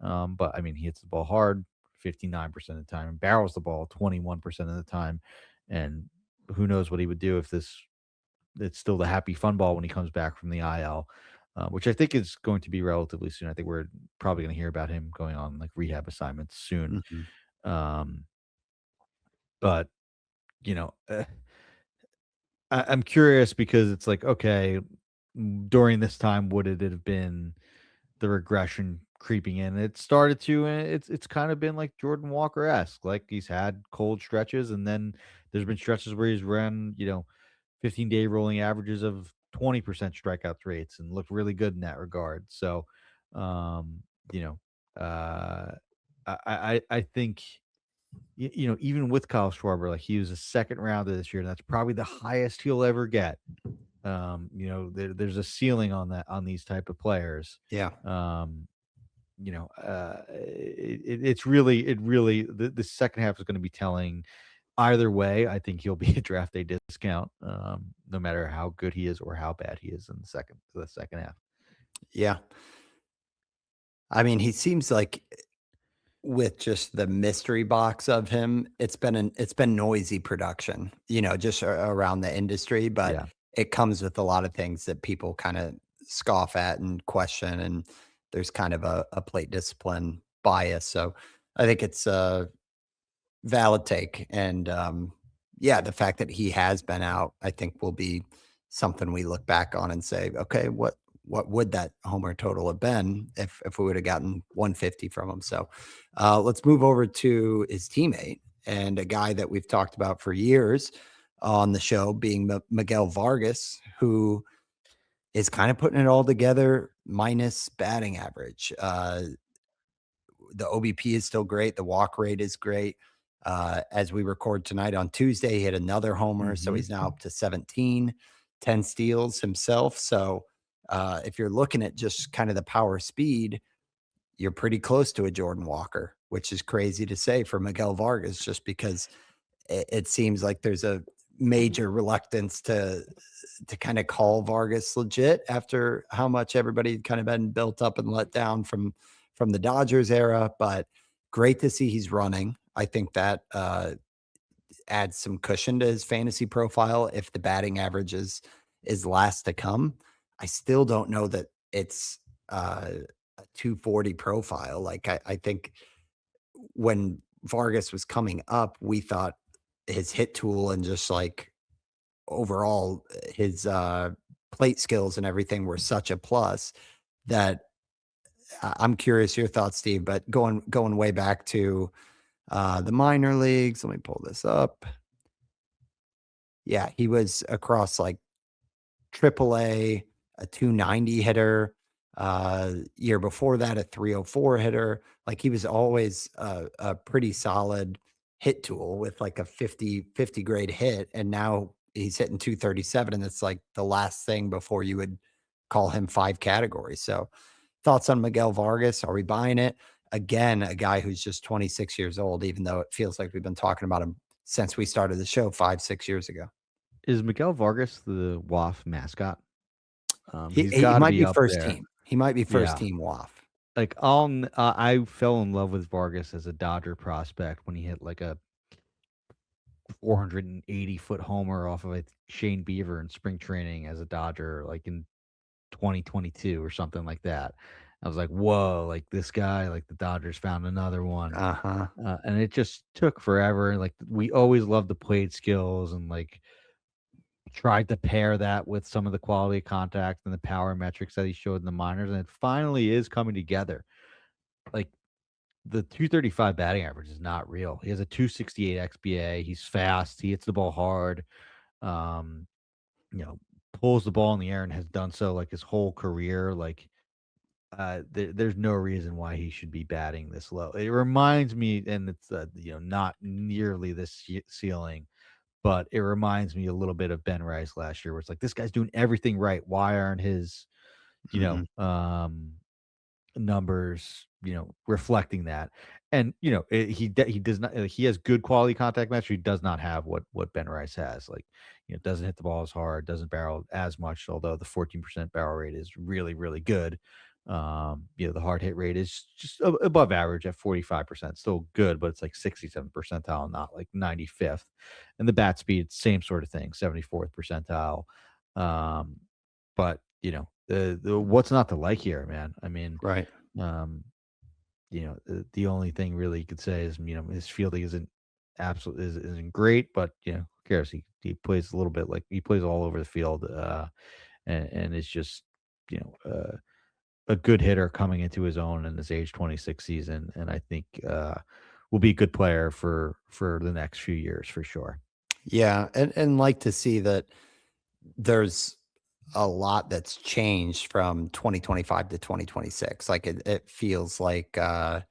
But I mean, he hits the ball hard 59% of the time and barrels the ball 21% of the time. And who knows what he would do if it's still the happy fun ball when he comes back from the IL, which I think is going to be relatively soon. I think we're probably going to hear about him going on like rehab assignments soon. Mhm. Um, but you know, uh, I'm curious because it's like, okay, during this time, would it have been the regression creeping in? It started to, and it's kind of been like Jordan Walker esque. Like he's had cold stretches, and then there's been stretches where he's ran, 15-day rolling averages of 20% strikeout rates and looked really good in that regard. So, um, you know, uh, I think even with Kyle Schwarber, like he was a second rounder this year, and that's probably the highest he'll ever get. There's a ceiling on that on these type of players. Yeah. Um, it's really the second half is going to be telling. Either way, I think he'll be a draft day discount, no matter how good he is or how bad he is in the second half. Yeah. I mean, he seems like with just the mystery box of him, it's been noisy production, just around the industry, but Yeah. it comes with a lot of things that people kinda scoff at and question, and there's kind of a plate discipline bias, so I think it's a valid take, and, yeah, the fact that he has been out, I think will be something we look back on and say, "Okay, what would that homer total have been if we would have gotten 150 from him. So let's move over to his teammate and a guy that we've talked about for years on the show, being Miguel Vargas, who is kind of putting it all together minus batting average. The OBP is still great. The walk rate is great. As we record tonight on Tuesday, he hit another homer. So he's now up to 17, 10 steals himself. So if you're looking at just kind of the power speed, you're pretty close to a Jordan Walker, which is crazy to say for Miguel Vargas, just because it seems like there's a major reluctance to kind of call Vargas legit after how much everybody had kind of been built up and let down from the Dodgers era. But great to see he's running. I think that adds some cushion to his fantasy profile if the batting average is last to come. I still don't know that it's a 240 profile. Like I think when Vargas was coming up, we thought his hit tool and just like overall his plate skills and everything were such a plus that I'm curious your thoughts, Steve, but going way back to the minor leagues. Let me pull this up. Yeah, he was across like AAA, a 290 hitter. Year before that, a 304 hitter. Like he was always a pretty solid hit tool with like a 50 grade hit. And now he's hitting 237. And it's like the last thing before you would call him 5 categories. So thoughts on Miguel Vargas? Are we buying it? Again, a guy who's just 26 years old, even though it feels like we've been talking about him since we started the show 5-6 years ago. Is Miguel Vargas the WAF mascot? He's He got to might be be up first there. team. He might be first Yeah. team WAF. Like I fell in love with Vargas as a Dodger prospect when he hit like a 480-foot homer off of a Shane Beaver in spring training as a Dodger, like in 2022 or something like that. I was like, whoa, like this guy, like the Dodgers found another one. Uh-huh. And it just took forever. Like we always loved the plate skills and like tried to pair that with some of the quality of contact and the power metrics that he showed in the minors. And it finally is coming together. Like the 235 batting average is not real. He has a 268 XBA. He's fast. He hits the ball hard. Um, you know, pulls the ball in the air and has done so like his whole career. Like, there's no reason why he should be batting this low. It reminds me, and it's not nearly this ceiling, but it reminds me a little bit of Ben Rice last year, where it's like this guy's doing everything right. Why aren't his, numbers, reflecting that? And he does not. He has good quality contact metrics. He does not have what Ben Rice has. Like, doesn't hit the ball as hard, doesn't barrel as much. Although the 14% barrel rate is really really good. The hard hit rate is just above average at 45%. Still good, but it's like 67th percentile, not like 95th. And the bat speed, same sort of thing, 74th percentile. But the what's not to like here, man? I mean, Right. the only thing really you could say is, his fielding isn't great, but who cares? He plays a little bit, like he plays all over the field, and it's just a good hitter coming into his own in this age 26 season, and I think will be a good player for the next few years for sure. Yeah, and like to see that there's a lot that's changed from 2025 to 2026. Like it feels like that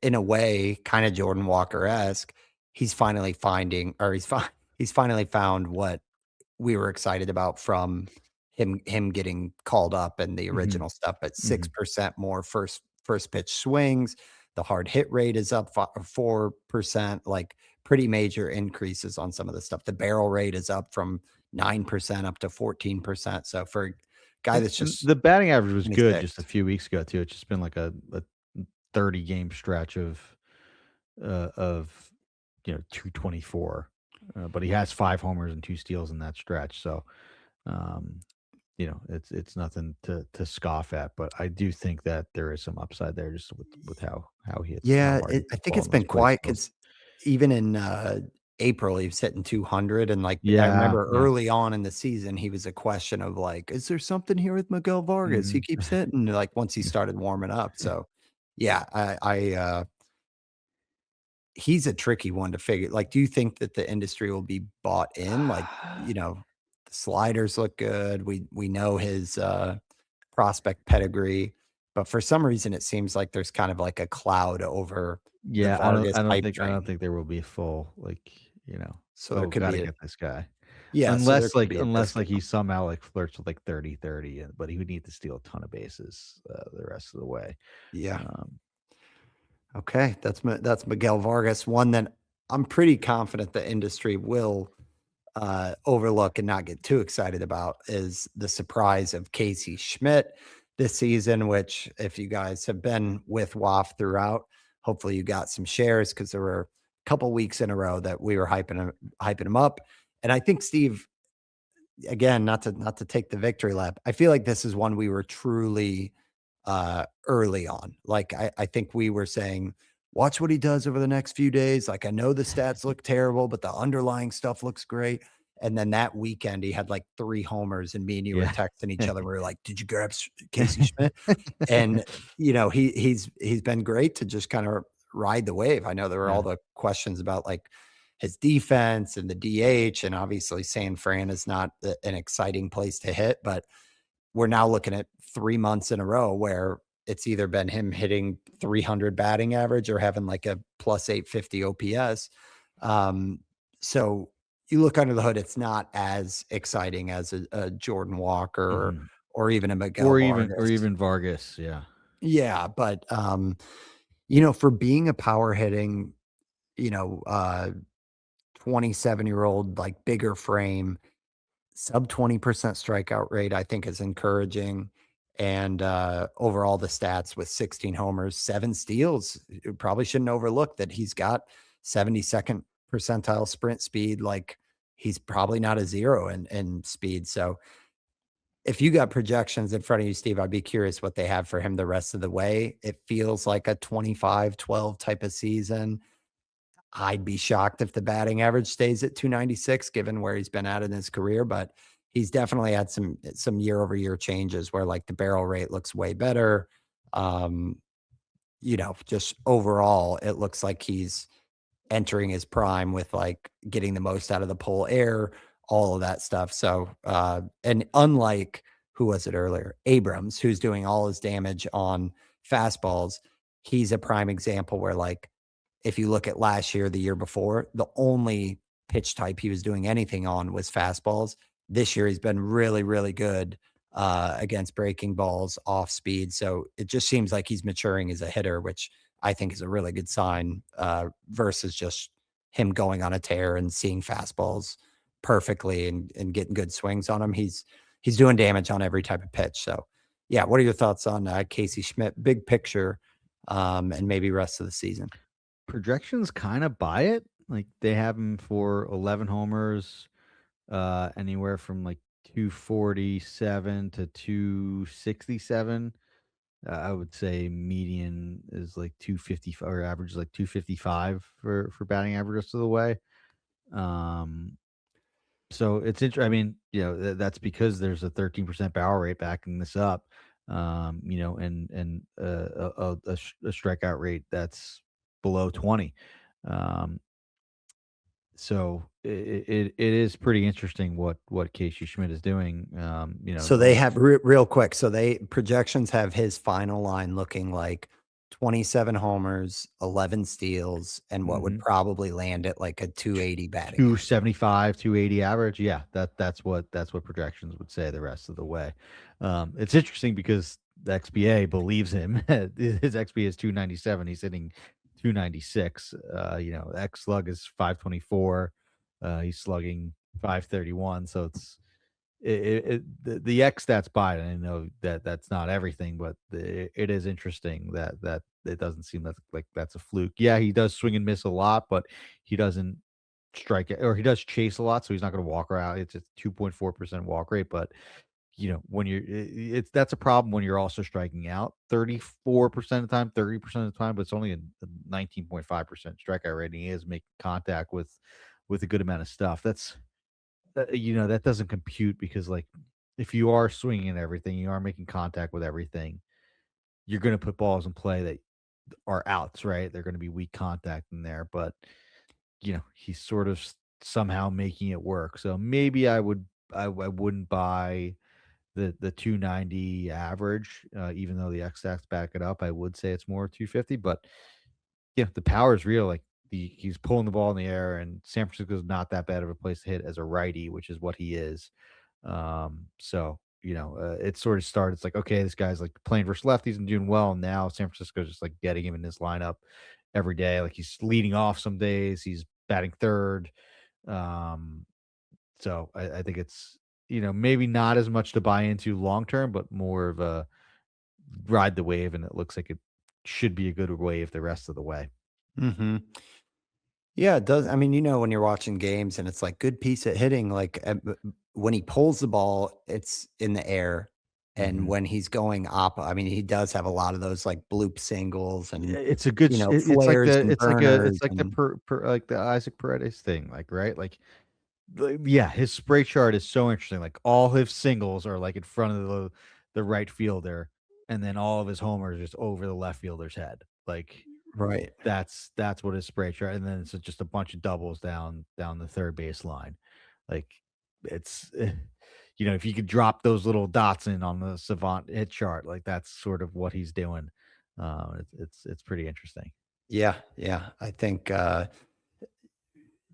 in a way, kind of Jordan Walker-esque, he's finally finding, or he's finally found what we were excited about from him getting called up and the Mhm, original stuff, but mhm. 6% more first pitch swings. The hard hit rate is up 4%, like pretty major increases on some of the stuff. The barrel rate is up from 9% up to 14%. So for a guy And that's and just the batting average was good 26. just a few weeks ago too. It's just been like a 30 game stretch of 224. But he has 5 homers and 2 steals in that stretch. So um, it's nothing to scoff at. But I do think that there is some upside there just with how he hits, how Yeah, hard he I hits the think ball it's and those been plate quiet skills. because even in April, he was hitting 200, and, like, I Yeah, remember yeah. early on in the season, he was a question of, like, "Is there something here with Miguel Vargas? He Mhm. keeps hitting," like, once he started warming up, so, yeah, he's a tricky one to figure like, do you think that the industry will be bought in? Like, the sliders look good, we know his, prospect pedigree, but for some reason, it seems like there's kind of like a cloud over the Yeah, Vargas hype I don't train, think there will be a full, like, so there "Oh, could gotta be a get this guy." yeah, so there could be a Unless, like, he disconnect. somehow, like, flirts with, like, 30-30, but he would need to steal a ton of bases, the rest of the way. Yeah. Um, Okay, that's Miguel Vargas, one that I'm pretty confident the industry will, overlook and not get too excited about is the surprise of Casey Schmitt this season, which if you guys have been with WAF throughout, hopefully you got some shares because there were a couple weeks in a row that we were hyping him up. And I think Steve, again, not to take the victory lap, I feel like this is one we were truly early on. Like I think we were saying, watch what he does over the next few days. Like I know the stats look terrible, but the underlying stuff looks great. And then that weekend, he had like 3 homers, and me and you were yeah. texting each other. We were like, "Did you grab Casey Schmidt?" And he's been great to just kind of ride the wave. I know there were all Yeah. the questions about like his defense and the DH, and obviously San Fran is not an exciting place to hit, but we're now looking at 3 months in a row where it's either been him hitting 300 batting average or having like a plus 850 OPS. Um, so you look under the hood, it's not as exciting as a Jordan Walker Mhm. or even a Miguel Or Vargas. even Vargas, yeah. Yeah, but for being a power hitting, you know, uh 27-year-old, like bigger frame, sub 20% strikeout rate, I think is encouraging. And overall, the stats with 16 homers, 7 steals, you probably shouldn't overlook that he's got 72nd percentile sprint speed. Like he's probably not a zero in speed. So if you got projections in front of you, Steve, I'd be curious what they have for him the rest of the way. It feels like a 25-12 type of season. I'd be shocked if the batting average stays at 296 given where he's been at in his career, but he's definitely had some year-over-year changes where, like, the barrel rate looks way better. Um, just overall, it looks like he's entering his prime with, like, getting the most out of the pull air, all of that stuff. So, and unlike who was it earlier? Abrams, who's doing all his damage on fastballs, he's a prime example where, like, if you look at last year, the year before, the only pitch type he was doing anything on was fastballs. This year, he's been really, really good against breaking balls, off speed. So it just seems like he's maturing as a hitter, which I think is a really good sign versus just him going on a tear and seeing fastballs perfectly and getting good swings on him. He's doing damage on every type of pitch. So, yeah, what are your thoughts on Casey Schmidt, big picture, and maybe rest of the season? Projections kinda buy it, like, they have him for 11 homers, anywhere from, like, 247 to 267. I would say median is, like, 250 or average is, like, 255 for batting average rest of the way. Um, so it's I mean, that's because there's a 13% barrel rate backing this up, and a strikeout rate that's below 20. Um, so it is pretty interesting what Casey Schmidt is doing. So they have real quick. So they projections have his final line looking like 27 homers, 11 steals, and what would Mhm. probably land at like a 280 batting average. 275, 280 average. Yeah, that's what projections would say the rest of the way. It's interesting because the XBA believes him. His XBA is 297. He's hitting 296. X slug is 524. He's slugging 531. So the X stats by it. I know that that's not everything, but it is interesting that it doesn't seem like that's a fluke. Yeah, he does swing and miss a lot, but he doesn't strike it or he does chase a lot, so he's not going to walk around. It's a 2.4% walk rate, but when it's that's a problem when you're also striking out 34% of the time, 30% of the time, but it's only a 19.5% strikeout rate. And he is making contact with with a good amount of stuff. That doesn't compute because, like, if you are swinging at everything, you are making contact with everything, you're gonna put balls in play that are outs, right? They're gonna be weak contact in there, but, he's sort of somehow making it work. So maybe I wouldn't buy the 290 average, even though the X stats back it up. I would say it's more 250, but yeah, the power is real. Like he's pulling the ball in the air, and San Francisco's not that bad of a place to hit as a righty, which is what he is. So it sort of started. It's like, okay, this guy's like playing versus lefties and doing well. Now San Francisco's just like getting him in this lineup every day. Like he's leading off some days, he's batting third. Um, so I think it's maybe not as much to buy into long term, but more of a ride the wave, and it looks like it should be a good wave the rest of the way. Hmm. Yeah, it does. I mean, when you're watching games and it's like good piece of hitting, like when he pulls the ball, it's in the air. And Mhm. when he's going up, I mean, he does have a lot of those like bloop singles Yeah, and, it's a good it's like flares the and burners. it's like the And like the Isaac Paredes thing, like, right? Like, yeah, his spray chart is so interesting. Like all his singles are like in front of the right fielder, and then all of his homers just over the left fielder's head. Like right. that's what his spray chart, and then it's just a bunch of doubles down the third base line. Like it's if you could drop those little dots in on the savant hit chart, like that's sort of what he's doing. It's pretty interesting. Yeah. Yeah. I think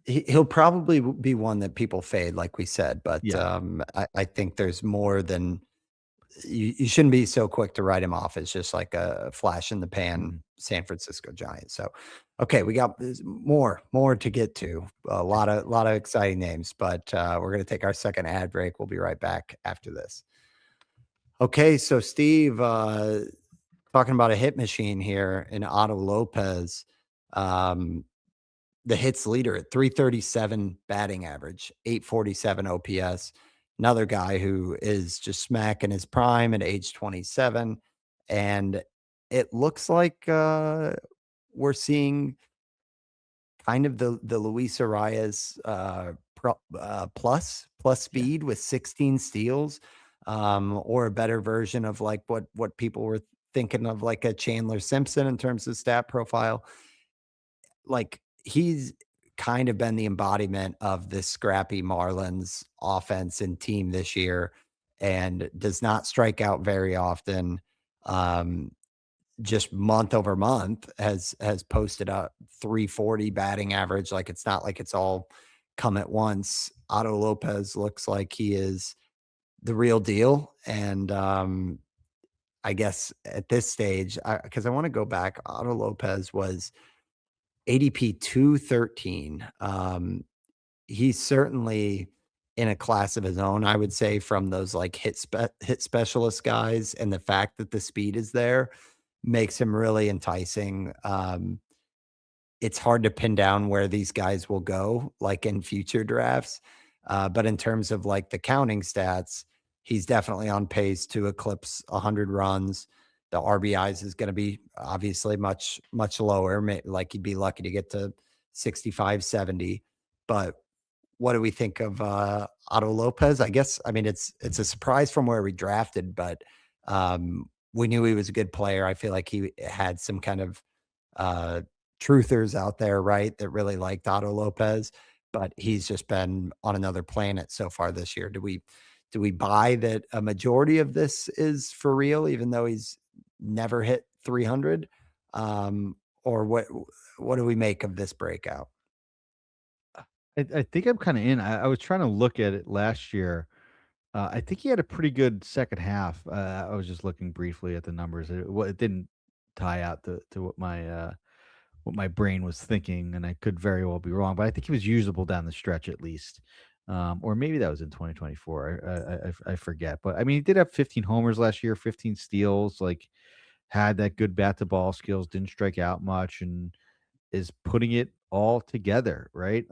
he'll probably be one that people fade, like we said. But Yeah. I think there's more than you shouldn't be so quick to write him off as just like a flash in the pan Mhm. San Francisco Giant. So, okay, we got more to get to. A lot of exciting names, but we're gonna take our second ad break. We'll be right back after this. Okay, so Steve, talking about a hit machine here in Otto Lopez. Um, the hits leader at 337 batting average, 847 OPS. Another guy who is just smack in his prime at age 27. And it looks like we're seeing kind of the Luis Arias plus Yeah. speed with 16 steals, or a better version of like what people were thinking of, like a Chandler Simpson in terms of stat profile. Like, he's kind of been the embodiment of this scrappy Marlins offense and team this year, and does not strike out very often. Um, just month over month has posted a 340 batting average. Like, it's not like it's all come at once. Otto Lopez looks like he is the real deal, and, I guess at this stage, because I wanna go back, Otto Lopez was ADP 213. He's certainly in a class of his own, I would say, from those like hit specialist guys, and the fact that the speed is there makes him really enticing. It's hard to pin down where these guys will go, like in future drafts. But in terms of like the counting stats, he's definitely on pace to eclipse 100 runs. The RBIs is going to be obviously much lower. Like he'd be lucky to get to 65, 70. But what do we think of Otto Lopez? I guess I mean it's a surprise from where we drafted, but we knew he was a good player. I feel like he had some kind of uh, truthers out there, right, that really liked Otto Lopez, but he's just been on another planet so far this year. Do we buy that a majority of this is for real, even though he's never hit 300? Or what do we make of this breakout? I think I'm kinda in. I was trying to look at it last year. I think he had a pretty good second half. I was just looking briefly at the numbers. It didn't tie out to what my brain was thinking, and I could very well be wrong, but I think he was usable down the stretch at least. Or maybe that was in 2024. I forget. But I mean, he did have 15 homers last year, 15 steals, like had that good bat to ball skills, didn't strike out much, and is putting it all together, right?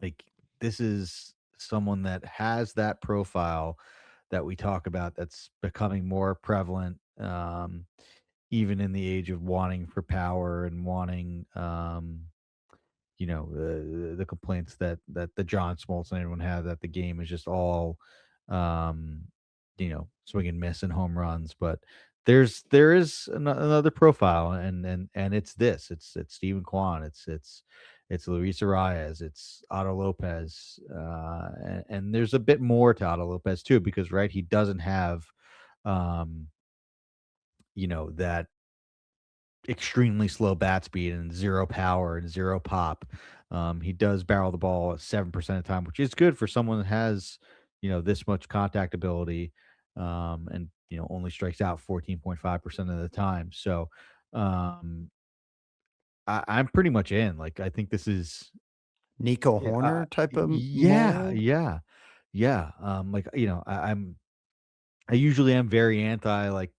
Like this is someone that has that profile that we talk about that's becoming more prevalent, even in the age of wanting for power and wanting the complaints that the John Smoltz and everyone had, that the game is just all, um, swing and miss and home runs. But there is another profile, and it's Stephen Kwan, it's Luis Arias, it's Otto Lopez, and there's a bit more to Otto Lopez too, because right, he doesn't have, um, that extremely slow bat speed and zero power and zero pop. He does barrel the ball at 7% of the time, which is good for someone that has, this much contact ability, and only strikes out 14.5% of the time. So, um, I'm pretty much in. Like, I think this is, Nico yeah, Horner type of yeah, mold. yeah, yeah. Like, I usually am very anti, like,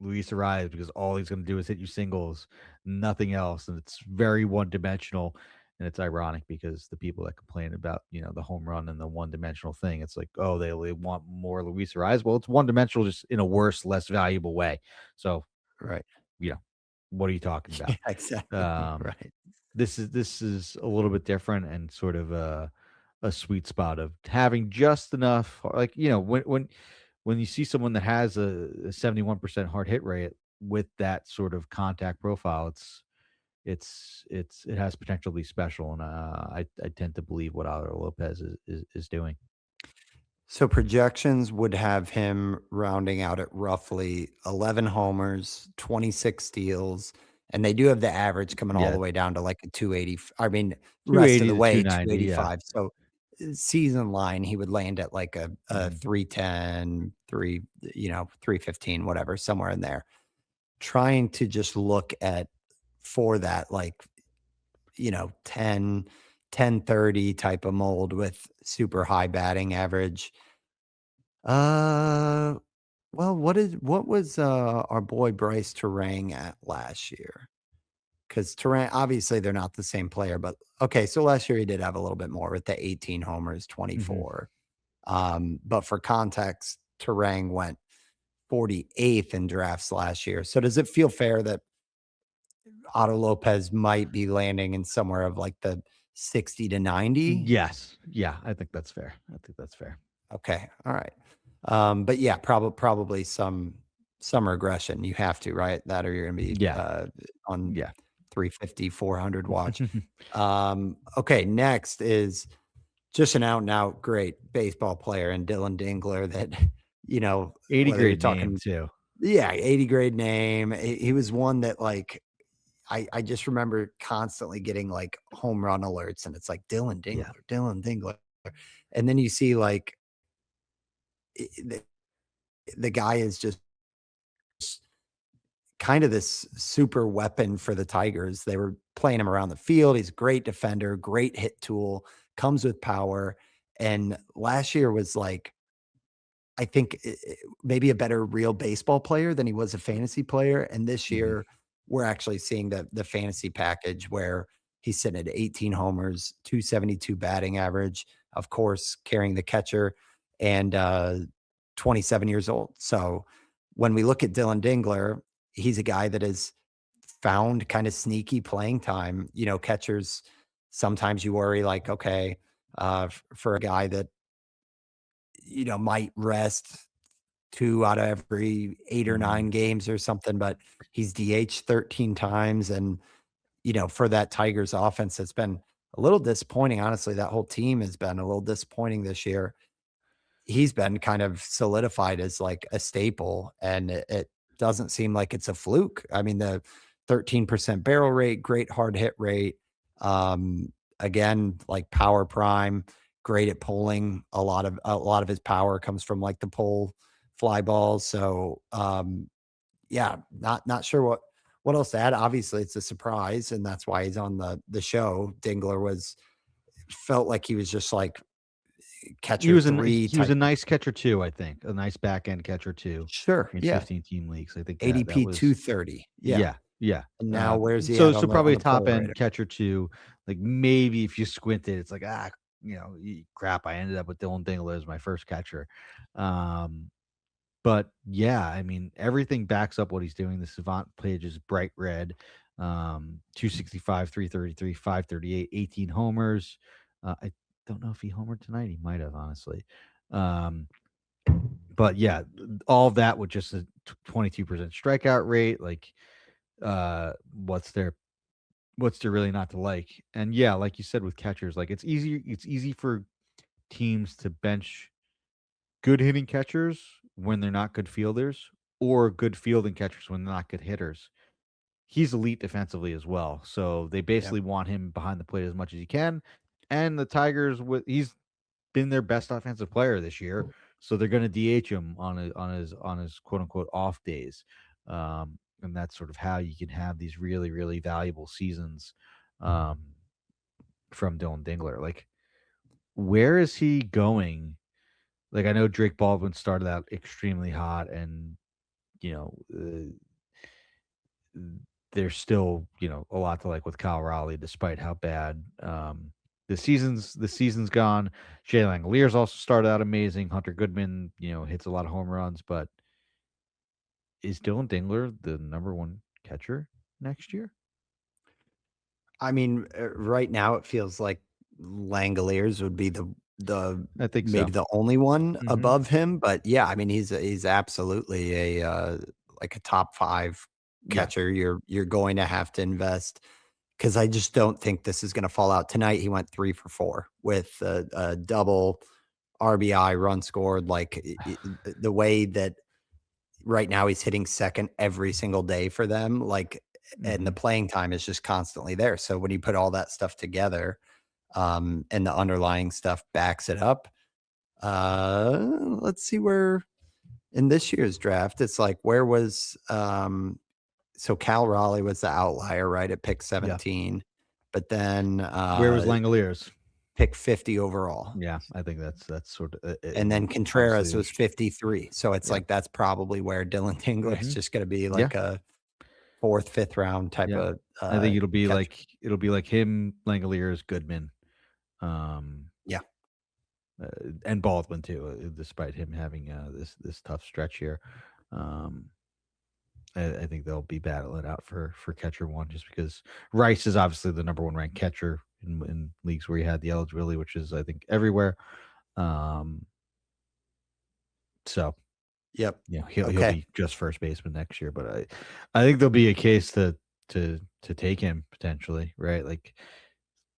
Luis Arias, because all he's gonna do is hit you singles, nothing else, and it's very one-dimensional. And it's ironic because the people that complain about, the home run and the one-dimensional thing, it's like, oh, they want more Luis Arias. Well, it's one-dimensional, just in a worse, less valuable way. So, Right. you know, what are you talking Yeah, about? exactly. Um, Right. this is a little bit different, and sort of a sweet spot of having just enough, like, when you see someone that has a 71% hard hit rate with that sort of contact profile, it has potential to be special. And I tend to believe what Otto Lopez is doing. So projections would have him rounding out at roughly 11 homers, 26 steals, and they do have the average coming all Yeah, the way down to like a 280. I mean, rest of 280 the to way 290. Yeah. 285. So season line, he would land at like a Mhm. 310, 315, whatever, somewhere in there. Trying to just look at for that like 10, 10-30 type of mold with super high batting average. Uh, well, what was, our boy Bryce Terang at last year? Because Terang obviously, they're not the same player, but okay, so last year he did have a little bit more with the 18 homers, Mhm. 24. But for context, Terang went 48th in drafts last year. So does it feel fair that Otto Lopez might be landing in somewhere of like the 60 to 90? Yes. Yeah, I think that's fair. I think that's fair. Okay, all right. But yeah, probably some regression. You have to, right? That or you're gonna be, Yeah. on Yeah. 350, 400 watch. Okay, next is just an out and out great baseball player and Dillon Dingler that, 80 whether you're grade name talking too. yeah, 80 grade name. He was one that like I just remember constantly getting like home run alerts and it's like Dillon Yeah. Dingler, Dillon Dingler. And then you see like the guy is just kind of this super weapon for the Tigers. They were playing him around the field. He's a great defender, great hit tool, comes with power. And last year was like, I think maybe a better real baseball player than he was a fantasy player. And this Mhm. year, we're actually seeing the fantasy package where he's sitting at 18 homers, 272 batting average, of course, carrying the catcher, and 27 years old. So when we look at Dylan Dingler, he's a guy that has found kind of sneaky playing time. Catchers, sometimes you worry like, okay, for a guy that, might rest 2 out of every 8 or Mhm. 9 games or something, but he's DH 13 times, and, for that Tigers offense, it's been a little disappointing, honestly. That whole team has been a little disappointing this year. He's been kind of solidified as, like, a staple, and it doesn't seem like it's a fluke. I mean, the 13% barrel rate, great hard hit rate, again, like, power prime, great at pulling. A lot of his power comes from, like, the pull fly balls, so, yeah, not sure what else to add. Obviously, it's a surprise, and that's why he's on the show. Dingler was felt like he was just, like, He catcher was a 3 he was type. a nice catcher too, I think, a nice back end catcher too Sure, in yeah. 15 team leagues. I think that ADP was, 230, yeah, yeah, yeah. and now where's he So at so on probably a the top poll end radar? catcher too. Like, maybe if you squinted, it's like, crap, I ended up with Dylan Dingler as my first catcher. Um, but yeah, I mean, everything backs up what he's doing. The Savant page is bright red. 265, 333, 538, 18 homers. I don't know if he homered tonight. He might have, honestly. But yeah, all of that with just a 22% strikeout rate. Like, what's there really not to like? And yeah, like you said with catchers, like it's easy for teams to bench good hitting catchers when they're not good fielders, or good fielding catchers when they're not good hitters. He's elite defensively as well, so they Yeah. basically want him behind the plate as much as he can. And the Tigers, he's been their best offensive player this year, so they're going to DH him on his quote unquote off days, and that's sort of how you can have these really valuable seasons from Dillon Dingler. Like, where is he going? Like, I know Drake Baldwin started out extremely hot, and you know, there's still a lot to like with Kyle Raleigh, despite how bad the season's gone. Jay Langoliers also started out amazing. Hunter Goodman, hits a lot of home runs, but is Dillon Dingler the number one catcher next year? I mean, right now it feels like Langoliers would be the I think so. maybe the only one Hmm. above him, but yeah, I mean he's absolutely a like a top 5 Yeah. catcher. You're going to have to invest because I just don't think this is going to fall out tonight. He went 3 for 4 with a double RBI run scored. Like the way that right now he's hitting second every single day for them, like, and the Hmm. playing time is just constantly there. So when you put all that stuff together, and the underlying stuff backs it up, let's see where in this year's draft, it's like where was so Cal Raleigh was the outlier, right? At pick Yeah. 17, but then Where was Langoliers? pick 50 overall. Yeah, I think that's sort of And then obviously Contreras there's was 53. So it's yeah. like that's probably where Dylan Tingler is Hmm. just going to be Yeah. like a 4th, 5th round type Yeah. of I think it'll be catcher. like him, Langoliers, Goodman, um, Yeah. and Baldwin too, despite him having this tough stretch here. Um, I think they'll be battling out for catcher one, just because Rice is obviously the number one ranked catcher in leagues where he had the eligibility, which is I think everywhere. Um, so Yep. he'll Okay. be just first baseman next year, but I think there'll be a case to take him potentially, right? Like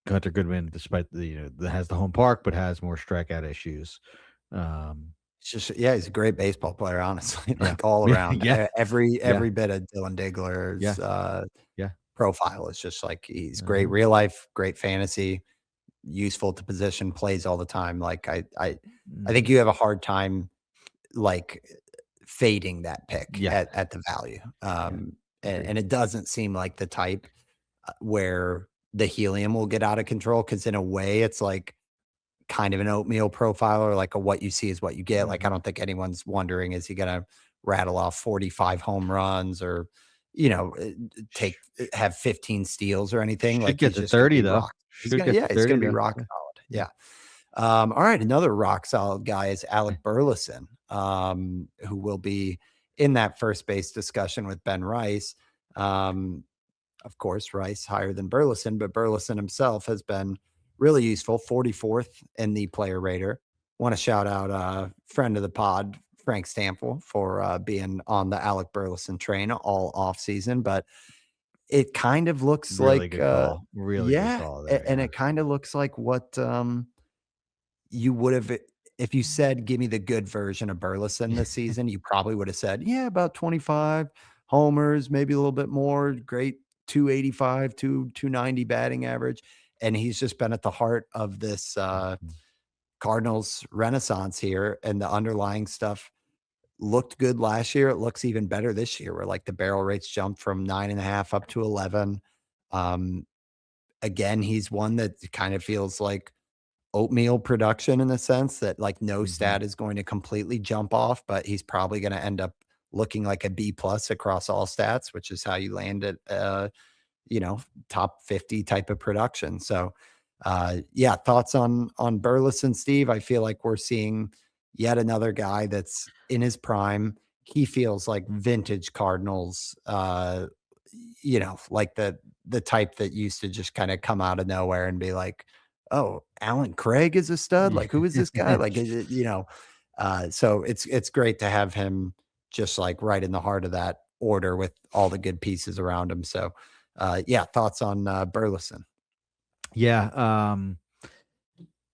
Hunter Goodman, despite that has the home park, but has more strikeout issues. Um, It's just yeah, he's a great baseball player, honestly, yeah, like all around. yeah, Every yeah, every bit of Dylan yeah, Digler's yeah. profile is just like he's great Uh-huh. real life, great fantasy, useful to position, plays all the time. Like I think Mhm. you have a hard time like fading that pick Yeah, at the value. yeah, And, agreed. and it doesn't seem like the type where the helium will get out of control because in a way it's like kind of an oatmeal profile or like a what you see is what you get. Like I Mhm. don't think anyone's wondering is he gonna rattle off 45 home runs or take Sh have 15 steals or anything. should Like get he's to just gonna 30 be though. rock. Should get to He's 30 gonna be though. rock Yeah, solid. yeah. Yeah. All right, another rock solid guy is Alec Burleson, who will be in that first base discussion with Ben Rice. Um, of course, Rice higher than Burleson, but Burleson himself has been really useful. 44th in the player rater. Want to shout out friend of the pod, Frank Stample, for being on the Alec Burleson train all off season. But it kind of looks Really like, good call. Really good yeah, call there, and yeah. it kind of looks like what you would have if you said, "Give me the good version of Burleson this season," you probably would have said, "Yeah, about 25 homers, maybe a little bit more, great 285, 290 batting average." And he's just been at the heart of this, Mhm. Cardinals renaissance here, and the underlying stuff looked good last year. It looks even better this year, where, like, the barrel rates jumped from 9.5 up to 11. Um, Again, he's one that kind of feels like oatmeal production in the sense that like no Mhm. stat is going to completely jump off, but he's probably going to end up looking like a B plus across all stats, which is how you land at you know, top 50 type of production. So yeah, thoughts on Burleson, Steve? I feel like we're seeing yet another guy that's in his prime. He feels like vintage Cardinals like the type that used to just kind of come out of nowhere and be like, "Oh, Alan Craig is a stud? Like, who is this guy?" Like, is it, so it's great to have him just like right in the heart of that order with all the good pieces around him. So, yeah, thoughts on Burleson? Yeah,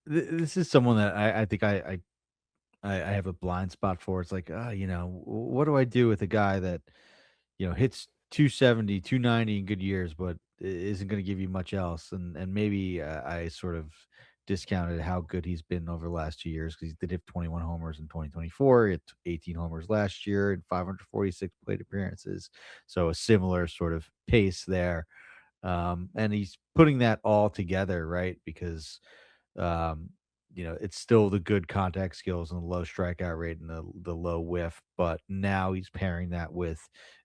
this is someone that I think I have a blind spot for. It's like, what do I do with a guy that, hits 270, 290 in good years, but isn't going to give you much else? And maybe I sort of discounted how good he's been over the last 2 years because he did have 21 homers in 2024, he had 18 homers last year and 546 plate appearances. So a similar sort of pace there. And he's putting that all together, right? Because um, it's still the good contact skills and the low strikeout rate and the low whiff, but now he's pairing that with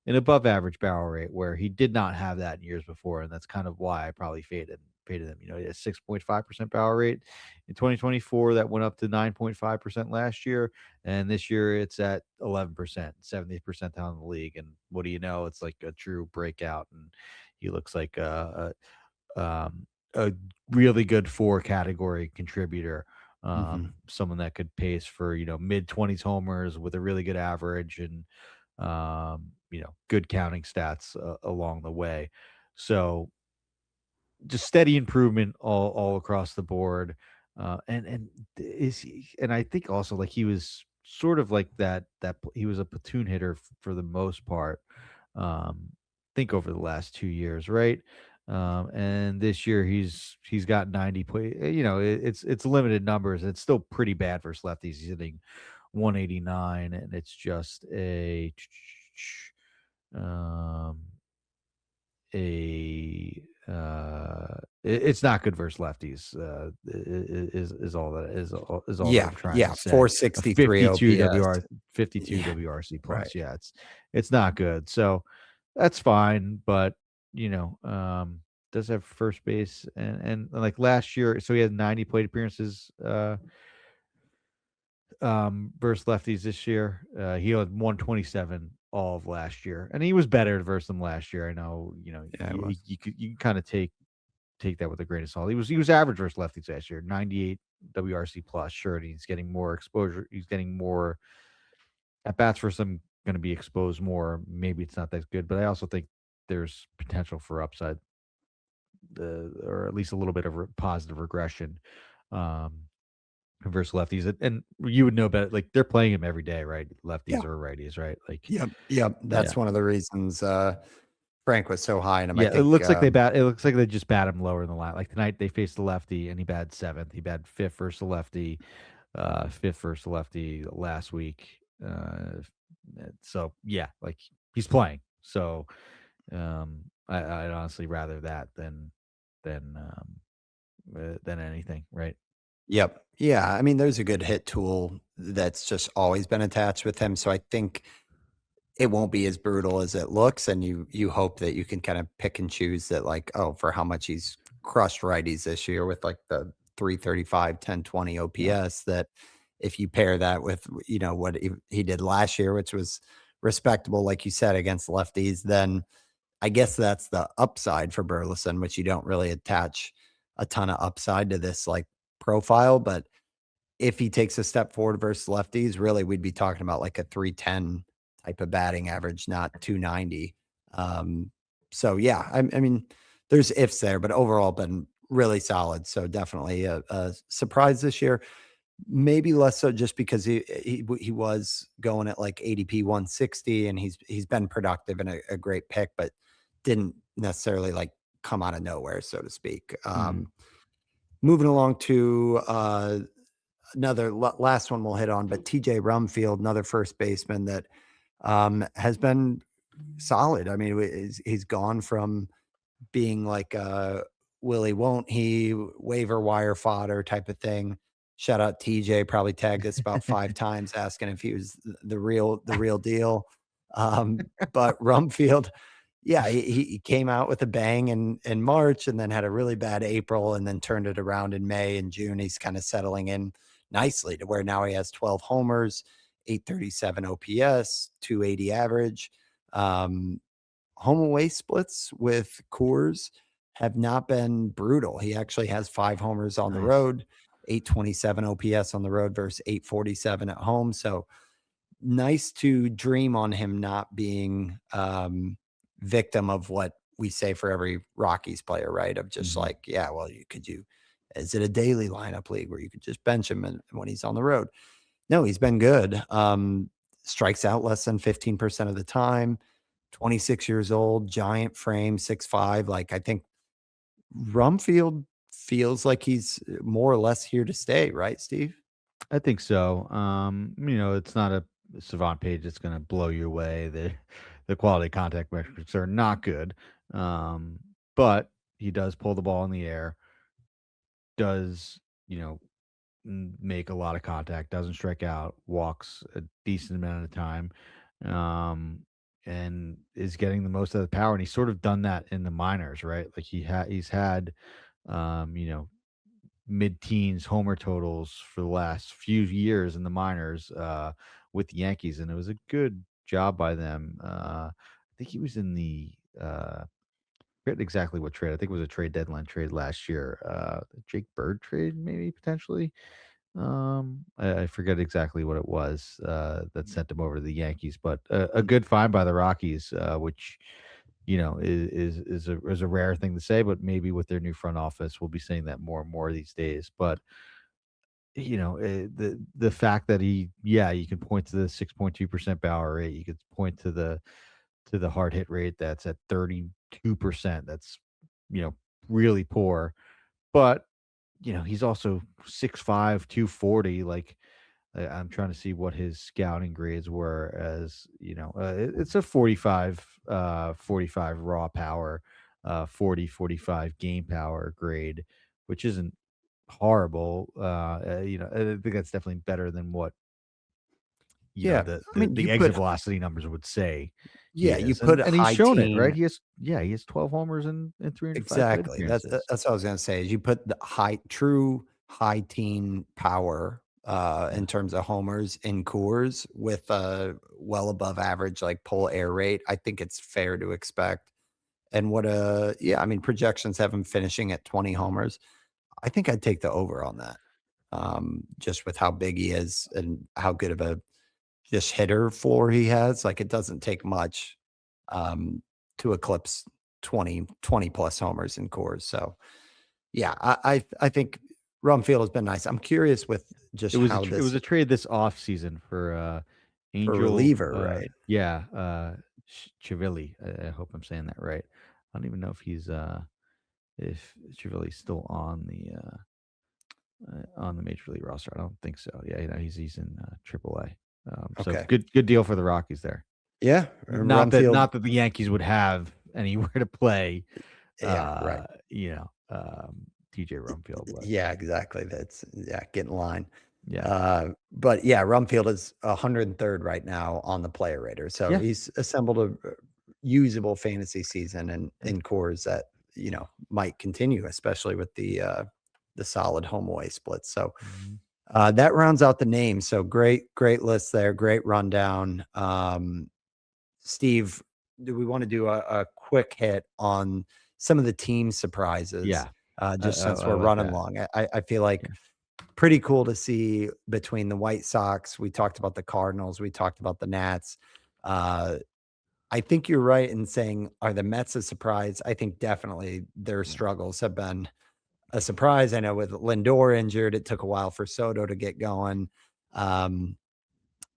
an above average barrel rate where he did not have that in years before, and that's kind of why I probably faded him. He had a 6.5% barrel rate in 2024 that went up to 9.5% last year, and this year it's at 11%, 70th percentile in the league. And what do you know? It's like a true breakout, and he looks like a really good 4 category contributor, Hmm. someone that could pace for, mid-20s homers with a really good average and, good counting stats along the way. So just steady improvement all across the board. And I think also like he was sort of like he was a platoon hitter for the most part. Think over the last 2 years, right? And this year he's got 90 play. It's limited numbers. It's still pretty bad versus lefties. He's hitting 189, and it's just um it's not good versus lefties, is all that Yeah, I'm trying to yeah, say. A 463 52 OPS. WR 52 Yeah, WRC right. plus, yeah, it's not good, so that's fine, but, does have first base like, last year so he had 90 plate appearances, versus lefties this year. He had 127 all of last year, and he was better versus them last year. I know, Yeah, it was. you can kind of take that with a grain of salt. He was average versus lefties last year, 98 WRC plus. Sure, and he's getting more exposure. He's getting more at bats for some going to be exposed more. Maybe it's not that good, but I also think there's potential for upside, or at least a little bit of positive regression. Um, Versus lefties, and you would know better. Like they're playing him every day, right? Yeah. Lefties or righties, right? Like, Yep, yep, yeah, that's one of the reasons, Frank was so high on him. I yeah. It think, looks like they bat. It looks like they just bat him lower in the line. Like tonight, they faced the lefty, and he batted seventh. He batted fifth versus the lefty, fifth versus the lefty last week. So yeah, like he's playing. So I'd honestly rather that than than anything, right? yep. Yeah, I mean, there's a good hit tool that's just always been attached with him, so I think it won't be as brutal as it looks, and you hope that you can kinda pick and choose that, like, oh, for how much he's crushed righties this year with, like, the 335, 1020 Yeah. OPS, that if you pair that with, what he did last year, which was respectable, like you said, against lefties, then I guess that's the upside for Burleson, which you don't really attach a ton of upside to this, like, profile, but if he takes a step forward versus lefties, really, we'd be talking about, like, a 310 type of batting average, not 290. So, yeah, I mean, there's ifs there, but overall been really solid, so definitely a surprise this year. Maybe less so just because he was going at, like, ADP 160, and he's been productive and a great pick, but didn't necessarily, like, come out of nowhere, so to speak. Mhm. Moving along to, another last one we'll hit on, but TJ Rumfield, another first baseman that has been solid. I mean, he's gone from being like a Willie won't he waiver wire fodder type of thing. Shout out TJ, probably tagged us about 5 times asking if he was the real deal. But Rumfield, yeah, he came out with a bang in March and then had a really bad April and then turned it around in May and June. He's kind of settling in nicely to where now he has 12 homers, 837 OPS, 280 average. Um, home away splits with Coors have not been brutal. He actually has 5 homers on the Nice. road, 827 OPS on the road versus 847 at home. So nice to dream on him not being victim of what we say for every Rockies player, right? Of just Mhm. like, yeah, well, is it a daily lineup league where you could just bench him when he's on the road? No, he's been good. Strikes out less than 15% of the time. 26 years old, giant frame, 6'5". Like, I think Rumfield feels like he's more or less here to stay, right, Steve? I think so. It's not a savant page that's going to blow you away. The quality contact metrics are not good. But he does pull the ball in the air, does, you know, make a lot of contact, doesn't strike out, walks a decent amount of the time, um, and is getting the most of the power. And he's sort of done that in the minors, right? Like he's had, you know, mid-teens homer totals for the last few years in the minors with the Yankees, and it was a good job by them. I think he was in the forget exactly what trade. I think it was a trade deadline trade last year. The Jake Bird trade, maybe potentially. I forget exactly what it was that sent him over to the Yankees, but a good find by the Rockies, which is a rare thing to say, but maybe with their new front office, we'll be saying that more and more these days. But the fact that you can point to the 6.2% power rate, you could point to the hard hit rate that's at 32%. That's you know really poor, but he's also 6'5", 240. Like I'm trying to see what his scouting grades were as, it's a 45 raw power, 40, 45 game power grade, which isn't horrible. I think that's definitely better than what, Yeah. the I the mean, the exit velocity numbers would say he you is. put And a he's high shown it, right? teen. He has 12 homers and 305 plate Exactly. appearances. That's what I was gonna say, is you put the true high teen power, Yeah. in terms of homers in Coors with a well above average, like, pull air rate. I think it's fair to expect. And I mean, projections have him finishing at 20 homers. I think I'd take the over on that, just with how big he is and how good of a just hitter floor he has. Like, it doesn't take much, um, to eclipse 20 plus homers in cores. So, yeah, I think Rumfield has been nice. I'm curious with just how It was this a trade this off season for for Angel. reliever, right? Yeah, Chivilli. I hope I'm saying that right. I don't even know if Chivilli's still on the major league roster. I don't think so. Yeah, he's in AAA. So Okay. good deal for the Rockies there. Yeah, and Rumfield. Not that the Yankees would have anywhere to play. Yeah, right. Uh, you know, TJ Rumfield, but Yeah, exactly. Get in line. yeah, But yeah, Rumfield is 103rd right now on the player rater. So yeah. he's assembled a usable fantasy season and in cores that, might continue, especially with the solid home away splits. So Mhm. that rounds out the names. So great list there, great rundown. Steve, do we want to do a quick hit on some of the team surprises? Yeah. Just since I we're like running that. long, I feel like Yeah. pretty cool to see between the White Sox. We talked about the Cardinals. We talked about the Nats. Uh, I think you're right in saying, are the Mets a surprise? I think definitely their Yeah. struggles have been a surprise. I know with Lindor injured, it took a while for Soto to get going. Um,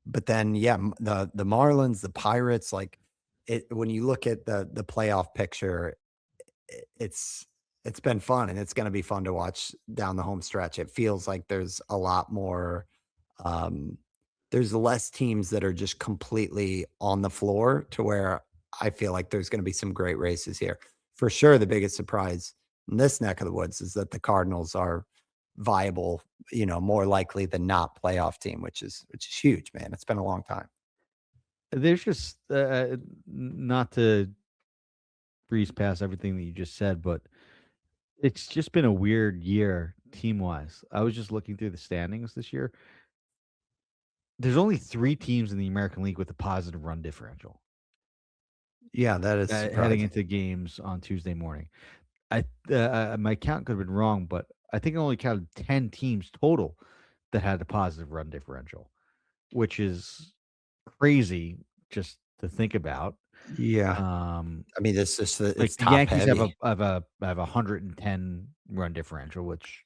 but then, yeah, the Marlins, the Pirates, like it when you look at the playoff picture, it's been fun and it's going to be fun to watch down the home stretch. It feels like there's a lot more um there's less teams that are just completely on the floor to where I feel like there's going to be some great races here. For sure the biggest surprise in this neck of the woods is that the Cardinals are viable, more likely than not playoff team, which is huge, man. It's been a long time. There's just not to breeze past everything that you just said, but it's just been a weird year team wise. I was just looking through the standings this year. There's only 3 teams in the American League with a positive run differential. Yeah, that is heading surprising. into games on Tuesday morning. My count could have been wrong, but I think I only counted 10 teams total that had a positive run differential, which is crazy just to think about. Yeah. Um, I mean, it's like the top Yankees have heavy. a 110 run differential, which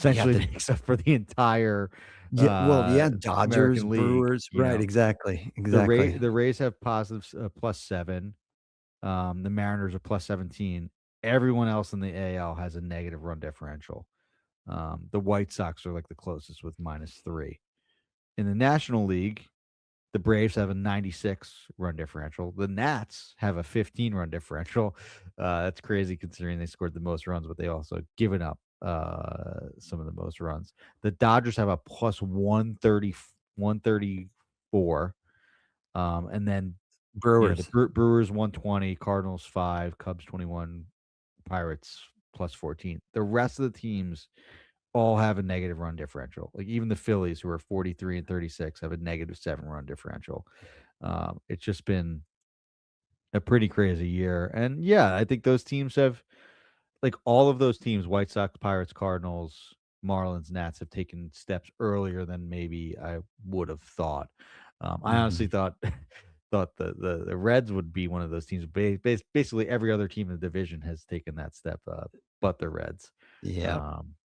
Yeah, essentially makes up for the entire yeah, well, yeah, Dodgers, American League. Brewers, You right, know, exactly, exactly. The Rays have positives +7. The Mariners are +17. Everyone else in the AL has a negative run differential. The White Sox are like the closest with -3. In the National League, the Braves have a 96 run differential. The Nats have a 15 run differential. That's crazy considering they scored the most runs, but they also given up some of the most runs. The Dodgers have a plus 130, 134. And then, the Brewers. Brewers 120, Cardinals 5, Cubs 21, Pirates plus 14. The rest of the teams all have a negative run differential. Like even the Phillies, who are 43 and 36, have a -7 run differential. It's just been a pretty crazy year. And yeah, I think those teams have, like all of those teams, White Sox, Pirates, Cardinals, Marlins, Nats, have taken steps earlier than maybe I would have thought. I honestly Mhm. thought thought the Reds would be one of those teams. Basically, every other team in the division has taken that step up, but the Reds. Yeah.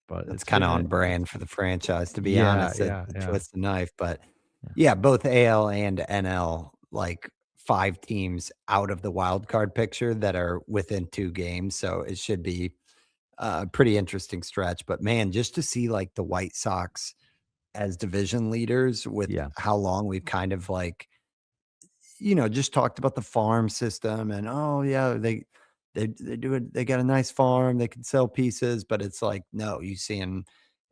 But That's it's kinda been on brand for the franchise, to be yeah, honest, yeah, a yeah, twist the knife, but yeah, yeah, both AL and NL, like 5 teams out of the wild card picture that are within 2 games, so it should be a pretty interesting stretch, but man, just to see, like, the White Sox as division leaders with yeah, how long we've kind of, like, just talked about the farm system and, "Oh, yeah, they do it they got a nice farm, they can sell pieces," but it's like, no, you seeing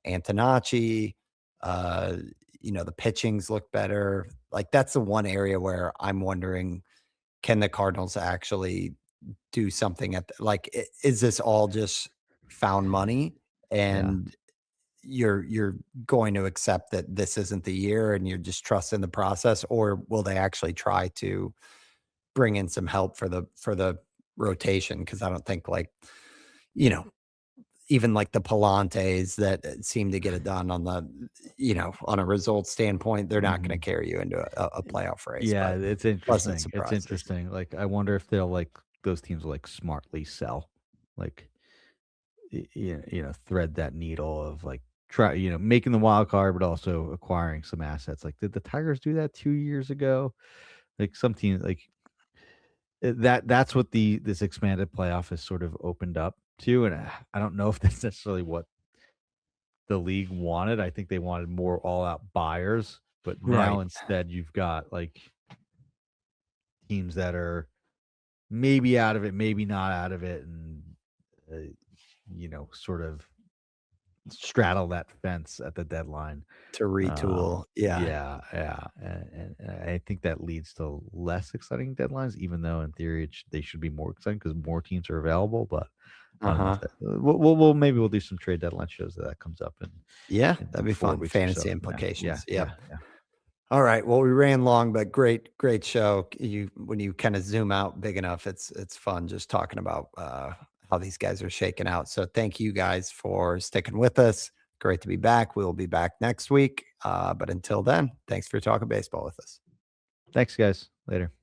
Antonacci, uh, the pitchings look better. Like, that's the one area where I'm wondering, can the Cardinals actually do something like, is this all just found money yeah, and you're going to accept that this isn't the year and you're just trusting the process, or will they actually try to bring in some help for the rotation? Because I don't think, like, you know, even like the Palantes that seem to get it done on a result standpoint, they're not gonna mhm. carry you into a playoff race, Yeah, but it's pleasant interesting. It's surprises. interesting. Like, I wonder if they'll like those teams will like smartly sell, like thread that needle of like try making the wild card, but also acquiring some assets. Like, did the Tigers do that 2 years ago? Like some teams, like that's what this expanded playoff has sort of opened up to, and I don't know if that's necessarily what the league wanted. I think they wanted more all out buyers, but now Right. instead you've got like teams that are maybe out of it, maybe not out of it, and uh, sort of straddle that fence at the deadline. To retool. Yeah. Yeah, yeah, and I think that leads to less exciting deadlines, even though in theory they should be more exciting because more teams are available. But I don't know if Uh-huh. that we'll maybe we'll do some trade deadline shows that comes up Yeah, in that'd be 4 fun. weeks or so Fantasy from now. Yeah, implications. yeah, Yep. yeah. All right. Well, we ran long, but great show. When you kind of zoom out big enough, it's fun just talking about how these guys are shaking out. So thank you guys for sticking with us. Great to be back. We will be back next week. But until then, thanks for talking baseball with us. Thanks, guys. Later.